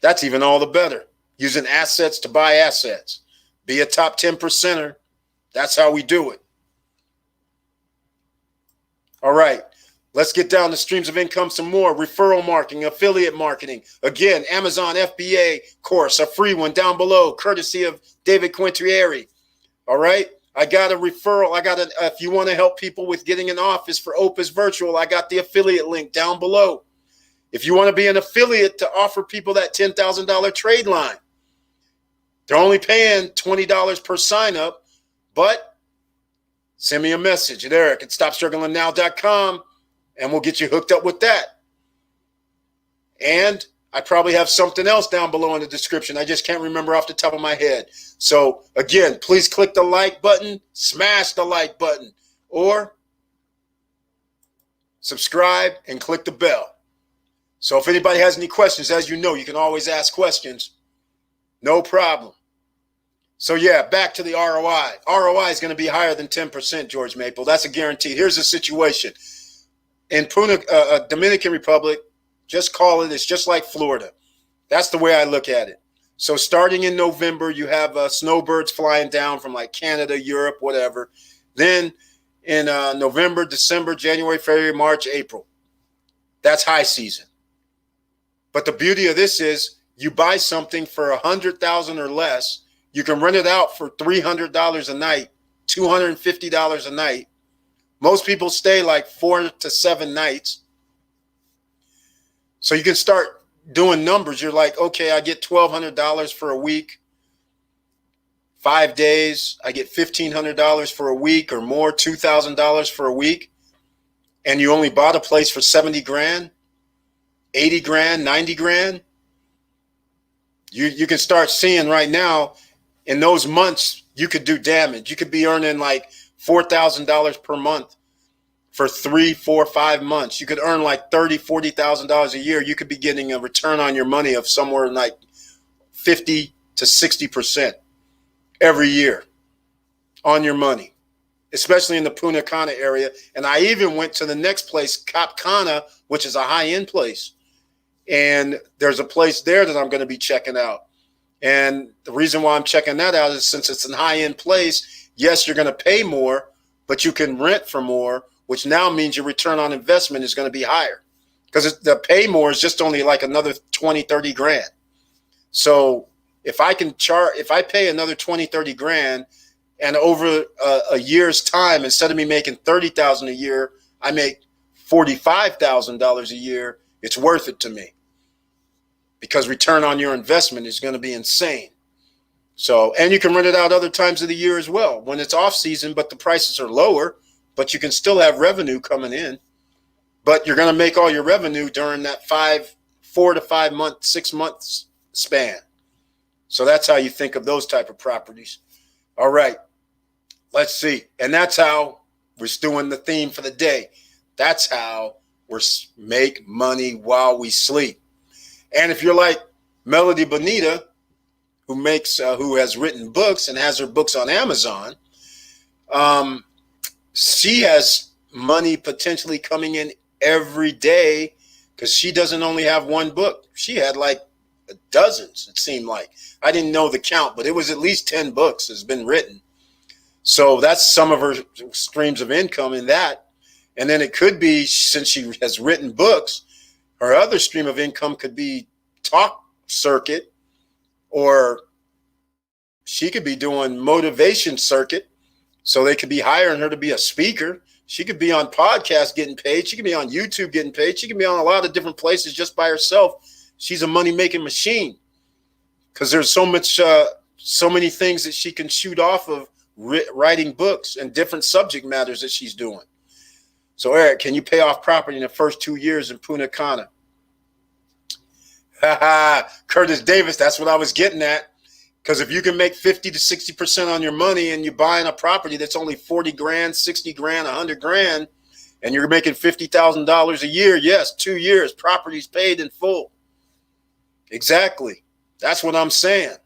That's even all the better. Using assets to buy assets. Be a top 10%er. That's how we do it. All right. Let's get down to streams of income some more. Referral marketing, affiliate marketing. Again, Amazon FBA course, a free one down below, courtesy of David Quintrieri. All right. I got a referral. If you want to help people with getting an office for Opus Virtual, I got the affiliate link down below. If you want to be an affiliate to offer people that $10,000 trade line, they're only paying $20 per sign up, but send me a message at eric@stopstrugglingnow.com and we'll get you hooked up with that. And I probably have something else down below in the description. I just can't remember off the top of my head. So again, please click the like button, smash the like button, or subscribe and click the bell. So if anybody has any questions, as you know, you can always ask questions. No problem. So yeah, back to the ROI. ROI is going to be higher than 10%, George Maple. That's a guarantee. Here's the situation. in Dominican Republic, just call it, it's just like Florida. That's the way I look at it. So starting in November, you have snowbirds flying down from like Canada, Europe, whatever. Then in November, December, January, February, March, April. That's high season. But the beauty of this is you buy something for $100,000 or less. You can rent it out for $300 a night, $250 a night. Most people stay like 4 to 7 nights. So you can start doing numbers. You're like, okay, I get $1,200 for a week, 5 days. I get $1,500 for a week or more, $2,000 for a week. And you only bought a place for 70 grand, 80 grand, 90 grand. You can start seeing right now in those months, you could do damage. You could be earning like $4,000 per month for 3, 4, 5 months. You could earn like $30,000, $40,000 a year. You could be getting a return on your money of somewhere like 50 to 60% every year on your money, especially in the Puna Cana area. And I even went to the next place, Cap Cana, which is a high-end place. And there's a place there that I'm going to be checking out. And the reason why I'm checking that out is since it's a high-end place, yes, you're going to pay more, but you can rent for more, which now means your return on investment is going to be higher because the pay more is just only like another 20, 30 grand. So if I pay another 20, 30 grand and over a year's time, instead of me making $30,000 a year, I make $45,000 a year, it's worth it to me because return on your investment is going to be insane. So, and you can rent it out other times of the year as well when it's off season, but the prices are lower, but you can still have revenue coming in, but you're going to make all your revenue during that 4 to 5 month, 6 months span. So that's how you think of those type of properties. All right, let's see. And that's how we're doing the theme for the day. That's how we're make money while we sleep. And if you're like Melody Bonita, who has written books and has her books on Amazon, she has money potentially coming in every day because she doesn't only have one book. She had like dozens, it seemed like. I didn't know the count, but it was at least 10 books has been written. So that's some of her streams of income in that. And then it could be, since she has written books, her other stream of income could be talk circuit, or she could be doing motivation circuit. So they could be hiring her to be a speaker. She could be on podcasts getting paid. She could be on YouTube getting paid. She could be on a lot of different places just by herself. She's a money-making machine because there's so many things that she can shoot off of writing books and different subject matters that she's doing. So, Eric, can you pay off property in the first 2 years in Puna Cana? Curtis Davis, that's what I was getting at. Because if you can make 50 to 60% on your money and you're buying a property that's only 40 grand, 60 grand, 100 grand, and you're making $50,000 a year, yes, 2 years, property's paid in full. Exactly. That's what I'm saying.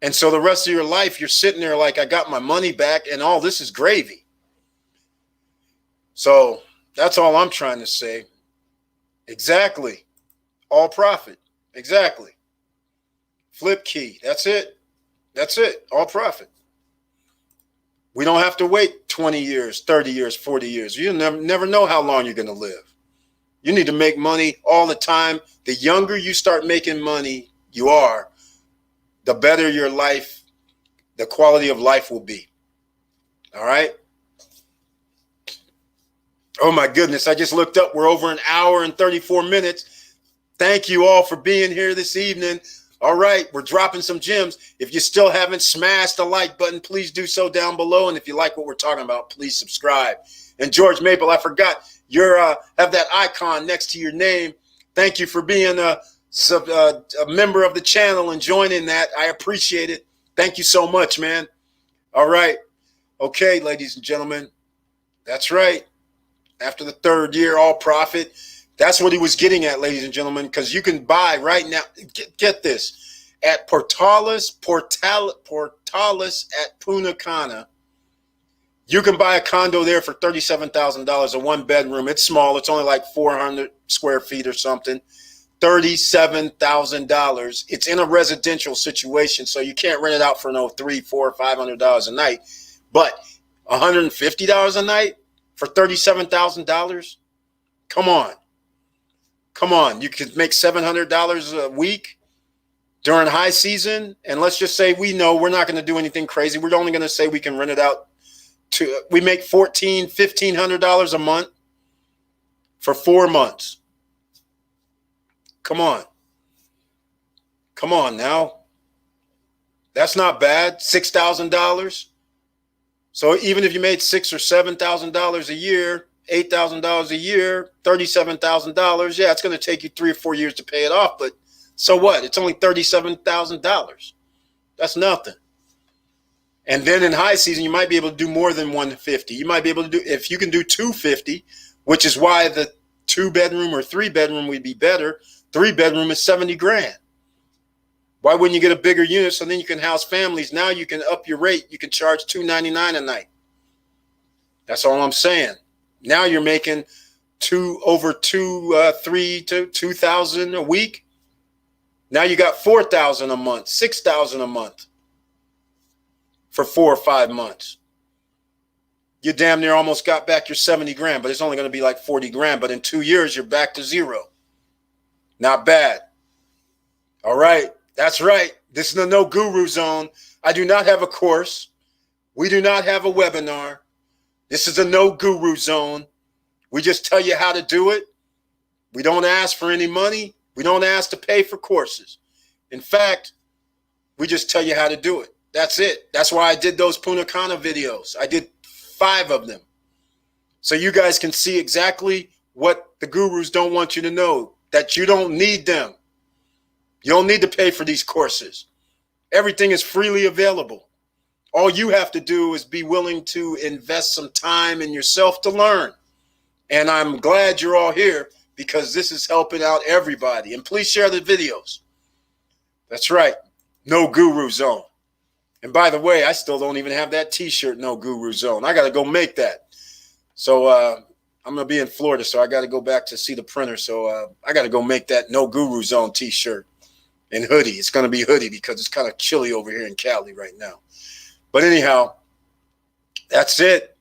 And so the rest of your life, you're sitting there like, I got my money back and all this is gravy. So that's all I'm trying to say. Exactly. All profit. Exactly. Flip key. That's it. That's it. All profit. We don't have to wait 20 years, 30 years, 40 years. You never know how long you're going to live. You need to make money all the time. The younger you start making money you are, the better your life, the quality of life will be. All right? Oh, my goodness. I just looked up. We're over an hour and 34 minutes. Thank you all for being here this evening. All right, we're dropping some gems. If you still haven't smashed the like button, please do so down below. And if you like what we're talking about, please subscribe. And George Maple, I forgot, you're have that icon next to your name. Thank you for being a member of the channel and joining that. I appreciate it. Thank you so much, man. All right. Okay, ladies and gentlemen, that's right. After the 3rd year, all profit. That's what he was getting at, ladies and gentlemen, because you can buy right now. Get this. At Portalis at Puna Cana, You can buy a condo there for $37,000, a one bedroom. It's small. It's only like 400 square feet or something. $37,000. It's in a residential situation, so you can't rent it out for no $300, $400, $500 a night. But $150 a night for $37,000? Come on. Come on. You could make $700 a week during high season. And let's just say we know we're not going to do anything crazy. We're only going to say we can rent it out to, we make $1,400, $1,500 a month for 4 months. Come on. Come on now. That's not bad. $6,000. So even if you made $6,000 or $7,000 a year, $8,000 a year, $37,000, yeah, it's going to take you 3 or 4 years to pay it off. But so what? It's only $37,000. That's nothing. And then in high season, you might be able to do more than 150. You might be able to do, if you can do 250, which is why the 2-bedroom or 3-bedroom would be better. 3-bedroom is 70 grand. Why wouldn't you get a bigger unit so then you can house families? Now you can up your rate. You can charge $299 a night. That's all I'm saying. Now you're making over $2,000 a week. Now you got $4,000 a month, $6,000 a month for 4 or 5 months. You damn near almost got back your 70 grand, but it's only going to be like 40 grand. But in 2 years, you're back to zero. Not bad. All right. That's right. This is the No Guru Zone. I do not have a course. We do not have a webinar. This is a No Guru Zone. We just tell you how to do it. We don't ask for any money. We don't ask to pay for courses. In fact, we just tell you how to do it. That's it. That's why I did those Puna Cana videos. I did 5 of them. So you guys can see exactly what the gurus don't want you to know, that you don't need them. You don't need to pay for these courses. Everything is freely available. All you have to do is be willing to invest some time in yourself to learn. And I'm glad you're all here because this is helping out everybody. And please share the videos. That's right. No Guru Zone. And by the way, I still don't even have that t-shirt, No Guru Zone. I got to go make that. So I'm going to be in Florida, so I got to go back to see the printer. So I got to go make that No Guru Zone t-shirt and hoodie. It's going to be hoodie because it's kind of chilly over here in Cali right now. But anyhow, that's it.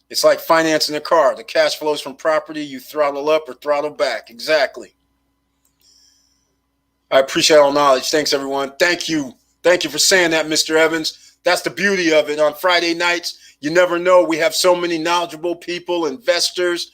It's like financing a car. The cash flows from property. You throttle up or throttle back. Exactly. I appreciate all knowledge. Thanks, everyone. Thank you. Thank you for saying that, Mr. Evans. That's the beauty of it. On Friday nights, you never know. We have so many knowledgeable people, investors,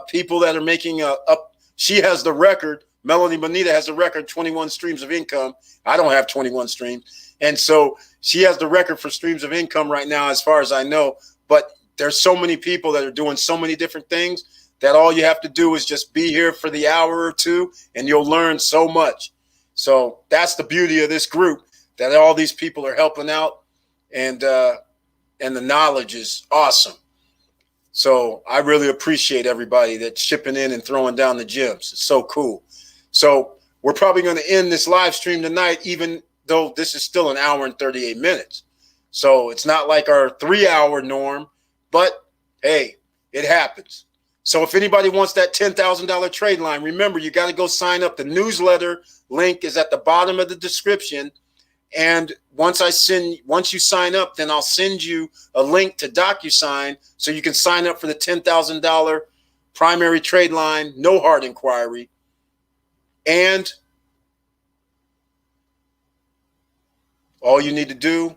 people that are making up. She has the record. Melanie Bonita has the record, 21 streams of income. I don't have 21 streams. And so she has the record for streams of income right now, as far as I know. But there's so many people that are doing so many different things that all you have to do is just be here for the hour or two and you'll learn so much. So that's the beauty of this group, that all these people are helping out, and the knowledge is awesome. So I really appreciate everybody that's shipping in and throwing down the gems. It's so cool. So we're probably going to end this live stream tonight, even though this is still an hour and 38 minutes. So it's not like our 3-hour norm, but hey, it happens. So if anybody wants that $10,000 trade line, remember, you got to go sign up. The newsletter link is at the bottom of the description. And once you sign up, then I'll send you a link to DocuSign so you can sign up for the $10,000 primary trade line, no hard inquiry. And all you need to do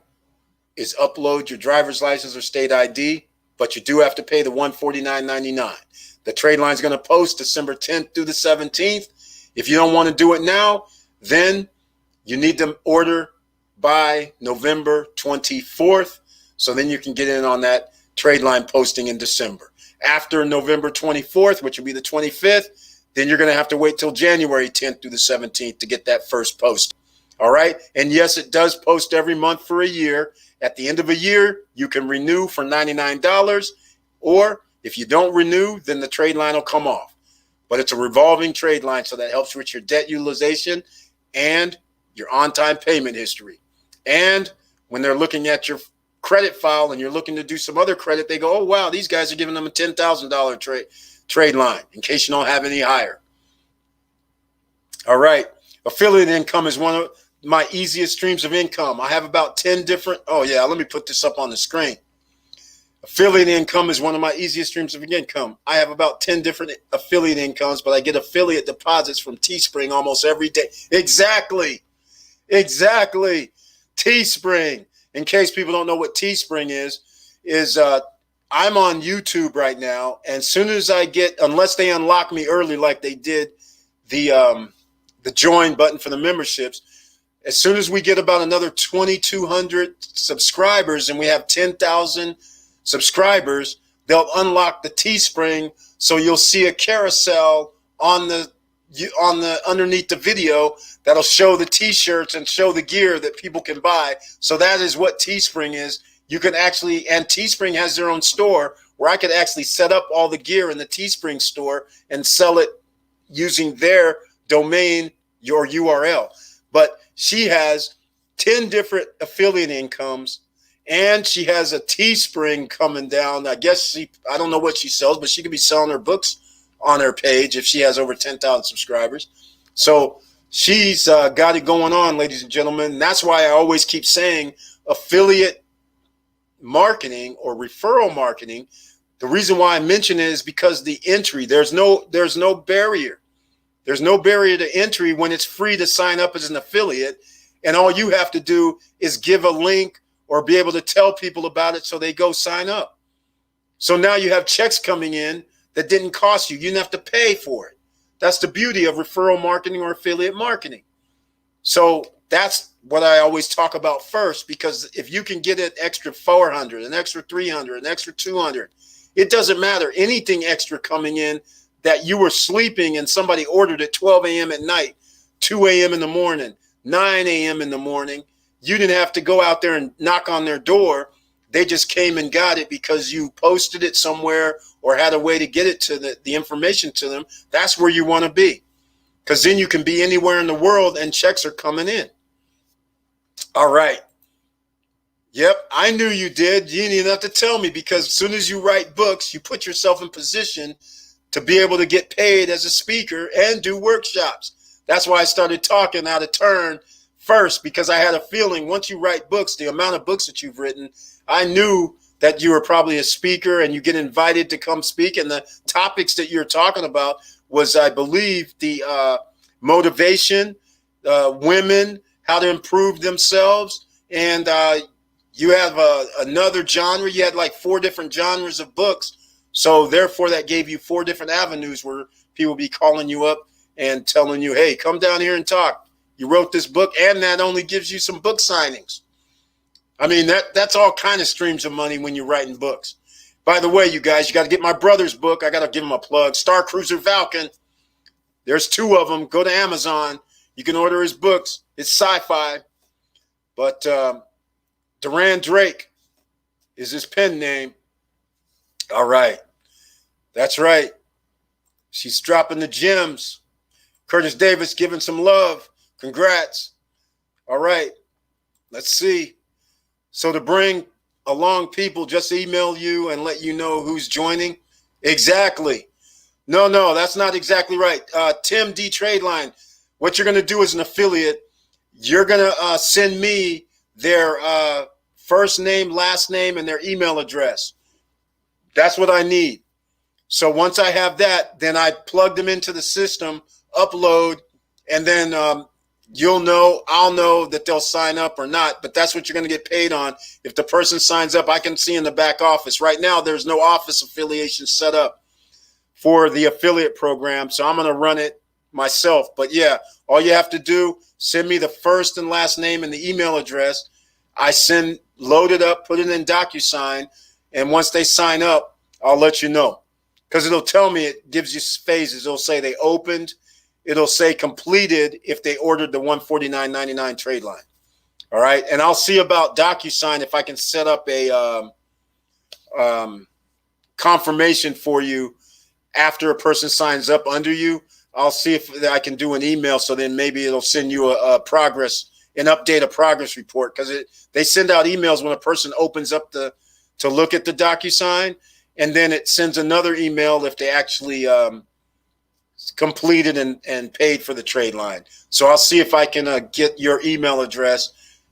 is upload your driver's license or state ID, but you do have to pay the $149.99. The trade line is going to post December 10th through the 17th. If you don't want to do it now, then you need to order by November 24th. So then you can get in on that trade line posting in December. After November 24th, which will be the 25th, then you're going to have to wait till January 10th through the 17th to get that first post. All right. And yes, it does post every month for a year. At the end of a year, you can renew for $99. Or if you don't renew, then the trade line will come off. But it's a revolving trade line, so that helps with your debt utilization and your on-time payment history. And when they're looking at your credit file and you're looking to do some other credit, they go, oh, wow, these guys are giving them a $10,000 trade line in case you don't have any higher. All right. Affiliate income is one of my easiest streams of income. I have about 10 different. Oh, yeah. Let me put this up on the screen. Affiliate income is one of my easiest streams of income. I have about 10 different affiliate incomes, but I get affiliate deposits from Teespring almost every day. Exactly. Teespring. In case people don't know what Teespring is I'm on YouTube right now. And as soon as I get, unless they unlock me early like they did the join button for the memberships, as soon as we get about another 2,200 subscribers and we have 10,000 subscribers, they'll unlock the Teespring. So you'll see a carousel on the underneath the video that'll show the t-shirts and show the gear that people can buy. So that is what Teespring is. You can actually, and Teespring has their own store where I could actually set up all the gear in the Teespring store and sell it using their domain, your URL. But she has 10 different affiliate incomes, and she has a Teespring coming down. I guess I don't know what she sells, but she could be selling her books on her page if she has over 10,000 subscribers. So she's got it going on, ladies and gentlemen. And that's why I always keep saying affiliate marketing or referral marketing. The reason why I mention it is because the entry, there's no barrier. There's no barrier to entry when it's free to sign up as an affiliate. And all you have to do is give a link or be able to tell people about it so they go sign up. So now you have checks coming in that didn't cost you. You didn't have to pay for it. That's the beauty of referral marketing or affiliate marketing. So that's what I always talk about first, because if you can get an extra 400, an extra 300, an extra 200, it doesn't matter. Anything extra coming in that you were sleeping and somebody ordered at 12 a.m. at night, 2 a.m. in the morning, 9 a.m. in the morning, you didn't have to go out there and knock on their door. They just came and got it because you posted it somewhere or had a way to get it to the information to them. That's where you want to be, because then you can be anywhere in the world and checks are coming in. All right. Yep, I knew you did. You didn't even have to tell me, because as soon as you write books, you put yourself in position to be able to get paid as a speaker and do workshops. That's why I started talking out of turn first, because I had a feeling once you write books, the amount of books that you've written, I knew that you were probably a speaker and you get invited to come speak. And the topics that you're talking about was, I believe, the motivation, women, how to improve themselves. And you have another genre. You had like 4 different genres of books. So therefore, that gave you 4 different avenues where people be calling you up and telling you, hey, come down here and talk. You wrote this book, and that only gives you some book signings. I mean, that's all kind of streams of money when you're writing books. By the way, you guys, you got to get my brother's book. I got to give him a plug. Star Cruiser Falcon. There's 2 of them. Go to Amazon. You can order his books. It's sci-fi. But Duran Drake is his pen name. All right. That's right. She's dropping the gems. Curtis Davis giving some love. Congrats. All right. Let's see. So to bring along people, just email you and let you know who's joining. Exactly. No, that's not exactly right. Tim D. Tradeline, what you're going to do as an affiliate, you're going to send me their first name, last name, and their email address. That's what I need. So once I have that, then I plug them into the system, upload, and then I'll know that they'll sign up or not. But that's what you're going to get paid on. If the person signs up, I can see in the back office. Right now, there's no office affiliation set up for the affiliate program, so I'm going to run it myself. But yeah, all you have to do, send me the first and last name and the email address. I load it up, put it in DocuSign, and once they sign up, I'll let you know. Because it'll tell me, it gives you phases. It'll say they opened. It'll say completed if they ordered the $149.99 trade line. All right. And I'll see about DocuSign if I can set up a confirmation for you after a person signs up under you. I'll see if I can do an email, so then maybe it'll send you a progress and update a progress report, because they send out emails when a person opens up to look at the DocuSign, and then it sends another email if they actually completed and paid for the trade line. So I'll see if I can get your email address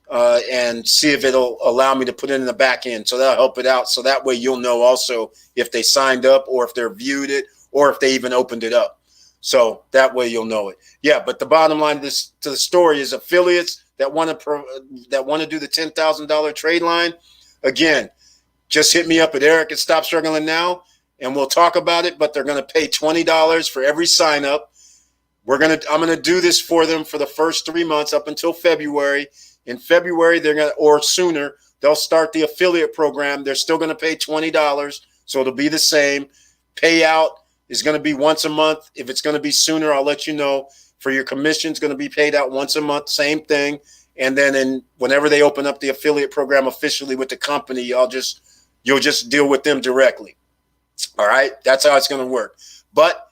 and see if it'll allow me to put it in the back end. So that'll help it out. So that way you'll know also if they signed up or if they're viewed it or if they even opened it up. So that way you'll know it. Yeah, but the bottom line to the story is affiliates that want to do the $10,000 trade line. Again, just hit me up at Eric at Stop Struggling Now, and we'll talk about it. But they're going to pay $20 for every sign up. I'm going to do this for them for the first 3 months up until February. In February, or sooner, they'll start the affiliate program. They're still going to pay $20, so it'll be the same. Payout is going to be once a month. If it's going to be sooner, I'll let you know. For your commission, it's going to be paid out once a month, same thing. And then whenever they open up the affiliate program officially with the company, you'll just deal with them directly. All right, that's how it's going to work. But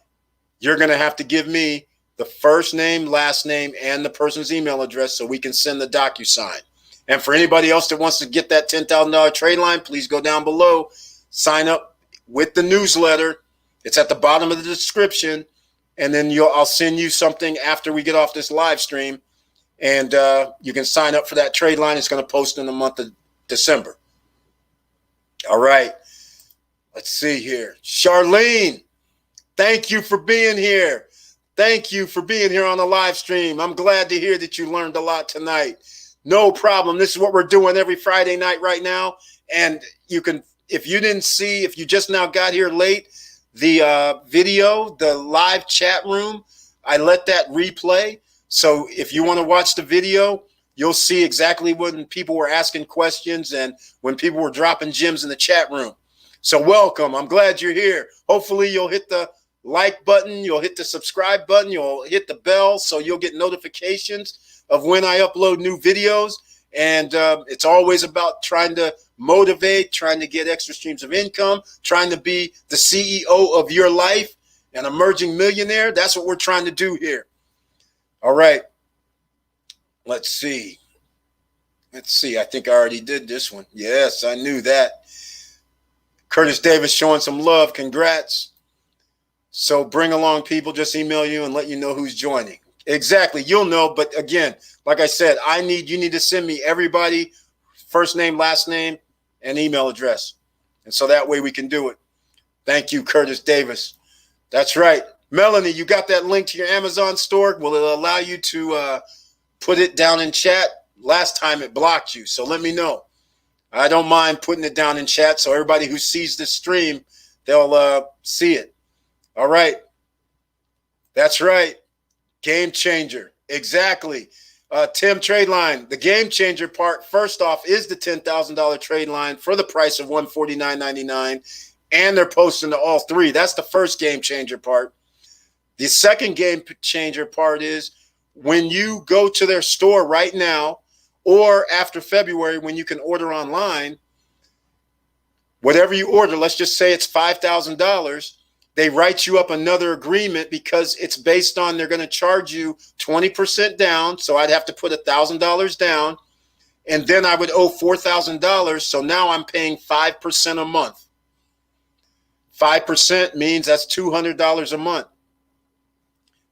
you're going to have to give me the first name, last name, and the person's email address so we can send the DocuSign. And for anybody else that wants to get that $10,000 trade line, please go down below, sign up with the newsletter. It's at the bottom of the description, and then I'll send you something after we get off this live stream, and you can sign up for that trade line. It's going to post in the month of December. All right. Let's see here. Charlene, thank you for being here. Thank you for being here on the live stream. I'm glad to hear that you learned a lot tonight. No problem. This is what we're doing every Friday night right now. And you can, if you just now got here late, the video, the live chat room, I let that replay. So if you want to watch the video, you'll see exactly when people were asking questions and when people were dropping gems in the chat room. So welcome. I'm glad you're here. Hopefully you'll hit the like button. You'll hit the subscribe button. You'll hit the bell so you'll get notifications of when I upload new videos. And it's always about trying to motivate, trying to get extra streams of income, trying to be the CEO of your life, an emerging millionaire. That's what we're trying to do here. All right. Let's see. I think I already did this one. Yes, I knew that. Curtis Davis showing some love. Congrats. So bring along people. Just email you and let you know who's joining. Exactly. You'll know. But again, like I said, you need to send me everybody, first name, last name, and email address. And so that way we can do it. Thank you, Curtis Davis. That's right. Melanie, you got that link to your Amazon store? Will it allow you to put it down in chat? Last time it blocked you. So let me know. I don't mind putting it down in chat so everybody who sees the stream, they'll see it. All right. That's right. Game changer. Exactly. Tim, trade line. The game changer part, first off, is the $10,000 trade line for the price of $149.99. And they're posting to all three. That's the first game changer part. The second game changer part is when you go to their store right now, or after February, when you can order online, whatever you order, let's just say it's $5,000, they write you up another agreement because it's based on they're going to charge you 20% down. So I'd have to put $1,000 down, and then I would owe $4,000. So now I'm paying 5% a month. 5% means that's $200 a month.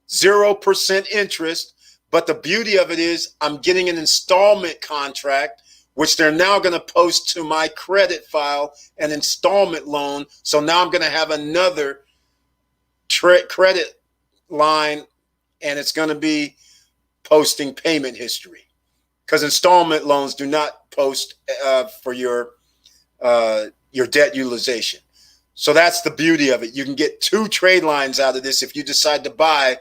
0% interest. But the beauty of it is I'm getting an installment contract, which they're now going to post to my credit file, an installment loan. So now I'm going to have another credit line, and it's going to be posting payment history, because installment loans do not post for your debt utilization. So that's the beauty of it. You can get 2 trade lines out of this if you decide to buy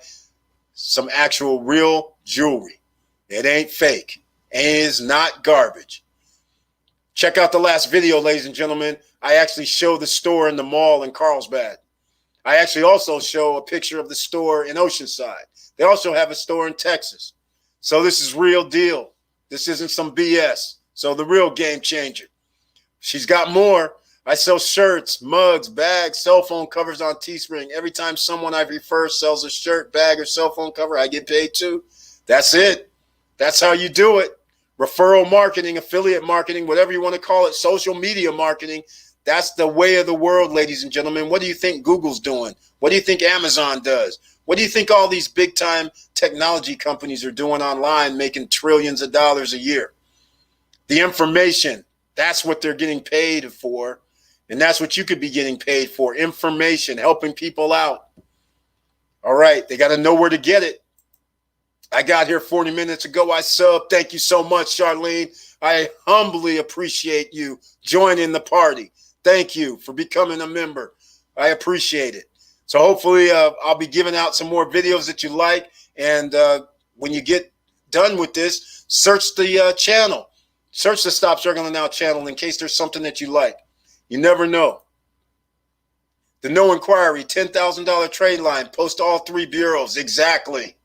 some actual real jewelry. It ain't fake. It is not garbage. Check out the last video, ladies and gentlemen. I actually show the store in the mall in Carlsbad. I actually also show a picture of the store in Oceanside. They also have a store in Texas. So this is real deal. This isn't some BS. So the real game changer. She's got more. I sell shirts, mugs, bags, cell phone covers on Teespring. Every time someone I refer sells a shirt, bag, or cell phone cover, I get paid too. That's it. That's how you do it. Referral marketing, affiliate marketing, whatever you want to call it, social media marketing. That's the way of the world, ladies and gentlemen. What do you think Google's doing? What do you think Amazon does? What do you think all these big time technology companies are doing online, making trillions of dollars a year? The information, that's what they're getting paid for. And that's what you could be getting paid for. Information, helping people out. All right, they got to know where to get it. I got here 40 minutes ago. I subbed. Thank you so much, Charlene. I humbly appreciate you joining the party. Thank you for becoming a member. I appreciate it. So hopefully I'll be giving out some more videos that you like. And when you get done with this, search the channel. Search the Stop Struggling Now channel in case there's something that you like. You never know. The no inquiry, $10,000 trade line. Post all 3 bureaus. Exactly.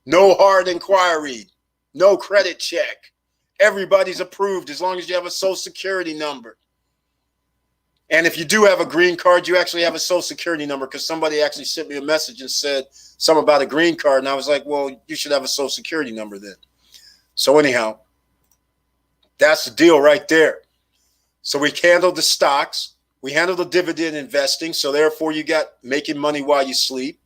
No hard inquiry. No credit check. Everybody's approved as long as you have a social security number. And if you do have a green card, you actually have a social security number, because somebody actually sent me a message and said something about a green card. And I was like, well, you should have a social security number then. So anyhow, that's the deal right there. So we handled the stocks. We handled the dividend investing. So therefore you got making money while you sleep.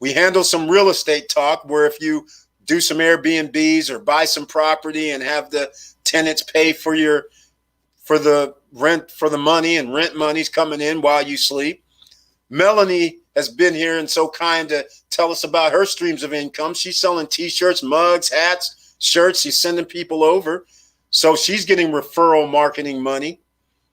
We handle some real estate talk, where if you do some Airbnbs or buy some property and have the tenants pay for the rent, for the money, and rent money's coming in while you sleep. Melanie has been here and so kind to tell us about her streams of income. She's selling t-shirts, mugs, hats, shirts. She's sending people over. So she's getting referral marketing money.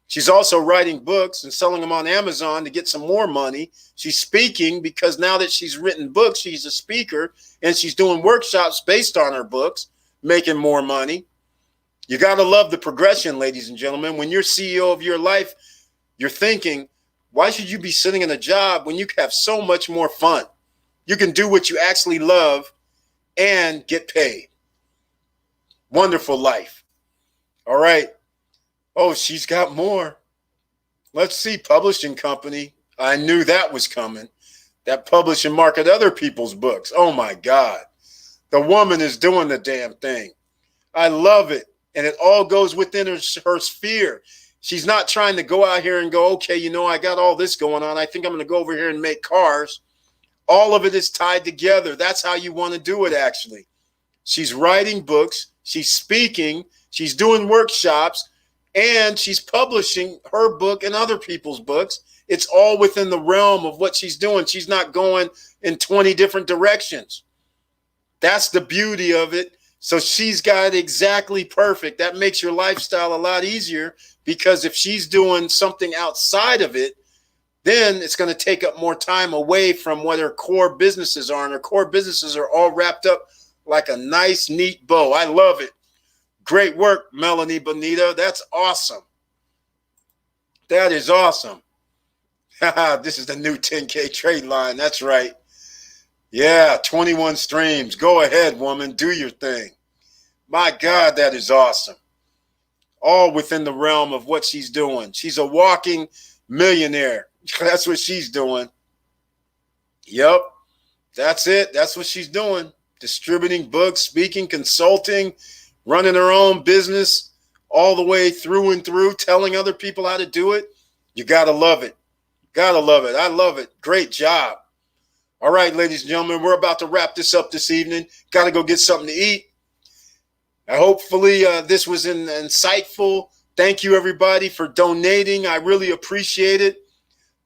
She's also writing books and selling them on Amazon to get some more money. She's speaking, because now that she's written books, she's a speaker, and she's doing workshops based on her books, making more money. You got to love the progression, ladies and gentlemen. When you're CEO of your life, you're thinking, why should you be sitting in a job when you have so much more fun? You can do what you actually love and get paid. Wonderful life. All right. Oh, she's got more. Let's see. Publishing company. I knew that was coming. That publish and market other people's books. Oh, my God. The woman is doing the damn thing. I love it. And it all goes within her sphere. She's not trying to go out here and go, okay, you know, I got all this going on. I think I'm going to go over here and make cars. All of it is tied together. That's how you want to do it, actually. She's writing books. She's speaking. She's doing workshops. And she's publishing her book and other people's books. It's all within the realm of what she's doing. She's not going in 20 different directions. That's the beauty of it. So she's got it exactly perfect. That makes your lifestyle a lot easier, because if she's doing something outside of it, then it's going to take up more time away from what her core businesses are. And her core businesses are all wrapped up like a nice, neat bow. I love it. Great work, Melanie Bonita. That's awesome. That is awesome. This is the new 10K trade line. That's right. Yeah, 21 streams. Go ahead, woman. Do your thing. My God, that is awesome. All within the realm of what she's doing. She's a walking millionaire. That's what she's doing. Yep. That's it. That's what she's doing. Distributing books, speaking, consulting, running her own business all the way through and through, telling other people how to do it. You got to love it. Got to love it. I love it. Great job. All right, ladies and gentlemen, we're about to wrap this up this evening. Got to go get something to eat. Hopefully this was insightful. Thank you, everybody, for donating. I really appreciate it.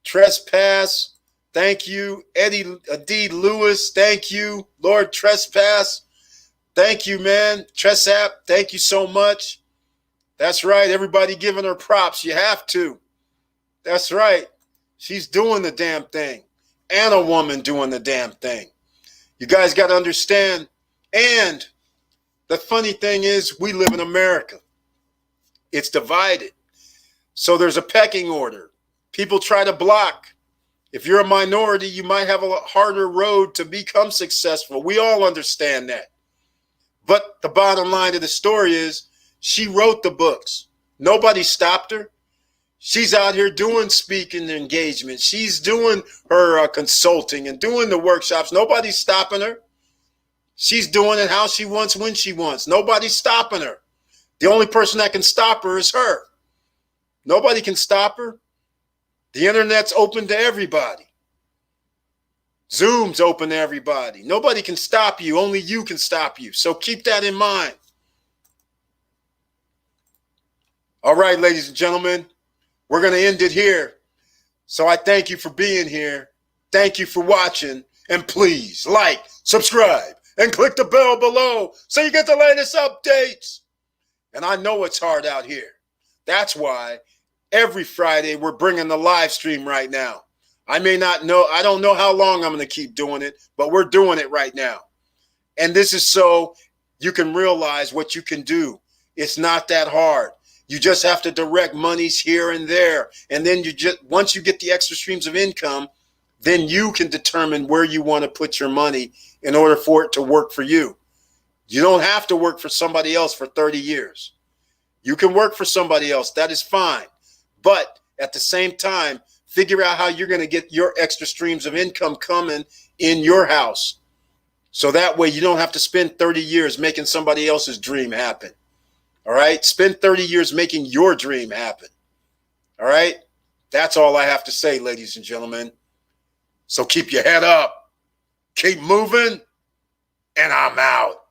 Trespass, thank you. Eddie Lewis, thank you. Lord Trespass, thank you, man. Tresap, thank you so much. That's right. Everybody giving her props. You have to. That's right. She's doing the damn thing. And a woman doing the damn thing. You guys got to understand. And the funny thing is, we live in America. It's divided. So there's a pecking order. People try to block. If you're a minority, you might have a harder road to become successful. We all understand that. But the bottom line of the story is, she wrote the books. Nobody stopped her. She's out here doing speaking engagements. She's doing her consulting and doing the workshops. Nobody's stopping her. She's doing it how she wants, when she wants. Nobody's stopping her. The only person that can stop her is her. Nobody can stop her. The internet's open to everybody. Zoom's open to everybody. Nobody can stop you. Only you can stop you. So keep that in mind. All right, ladies and gentlemen, we're going to end it here. So I thank you for being here. Thank you for watching. And please like, subscribe, and click the bell below so you get the latest updates. And I know it's hard out here. That's why every Friday we're bringing the live stream right now. I don't know how long I'm going to keep doing it, but we're doing it right now. And this is so you can realize what you can do. It's not that hard. You just have to direct monies here and there. And then once you get the extra streams of income, then you can determine where you want to put your money in order for it to work for you. You don't have to work for somebody else for 30 years. You can work for somebody else. That is fine. But at the same time, figure out how you're going to get your extra streams of income coming in your house. So that way you don't have to spend 30 years making somebody else's dream happen. All right? Spend 30 years making your dream happen. All right? That's all I have to say, ladies and gentlemen. So keep your head up. Keep moving. And I'm out.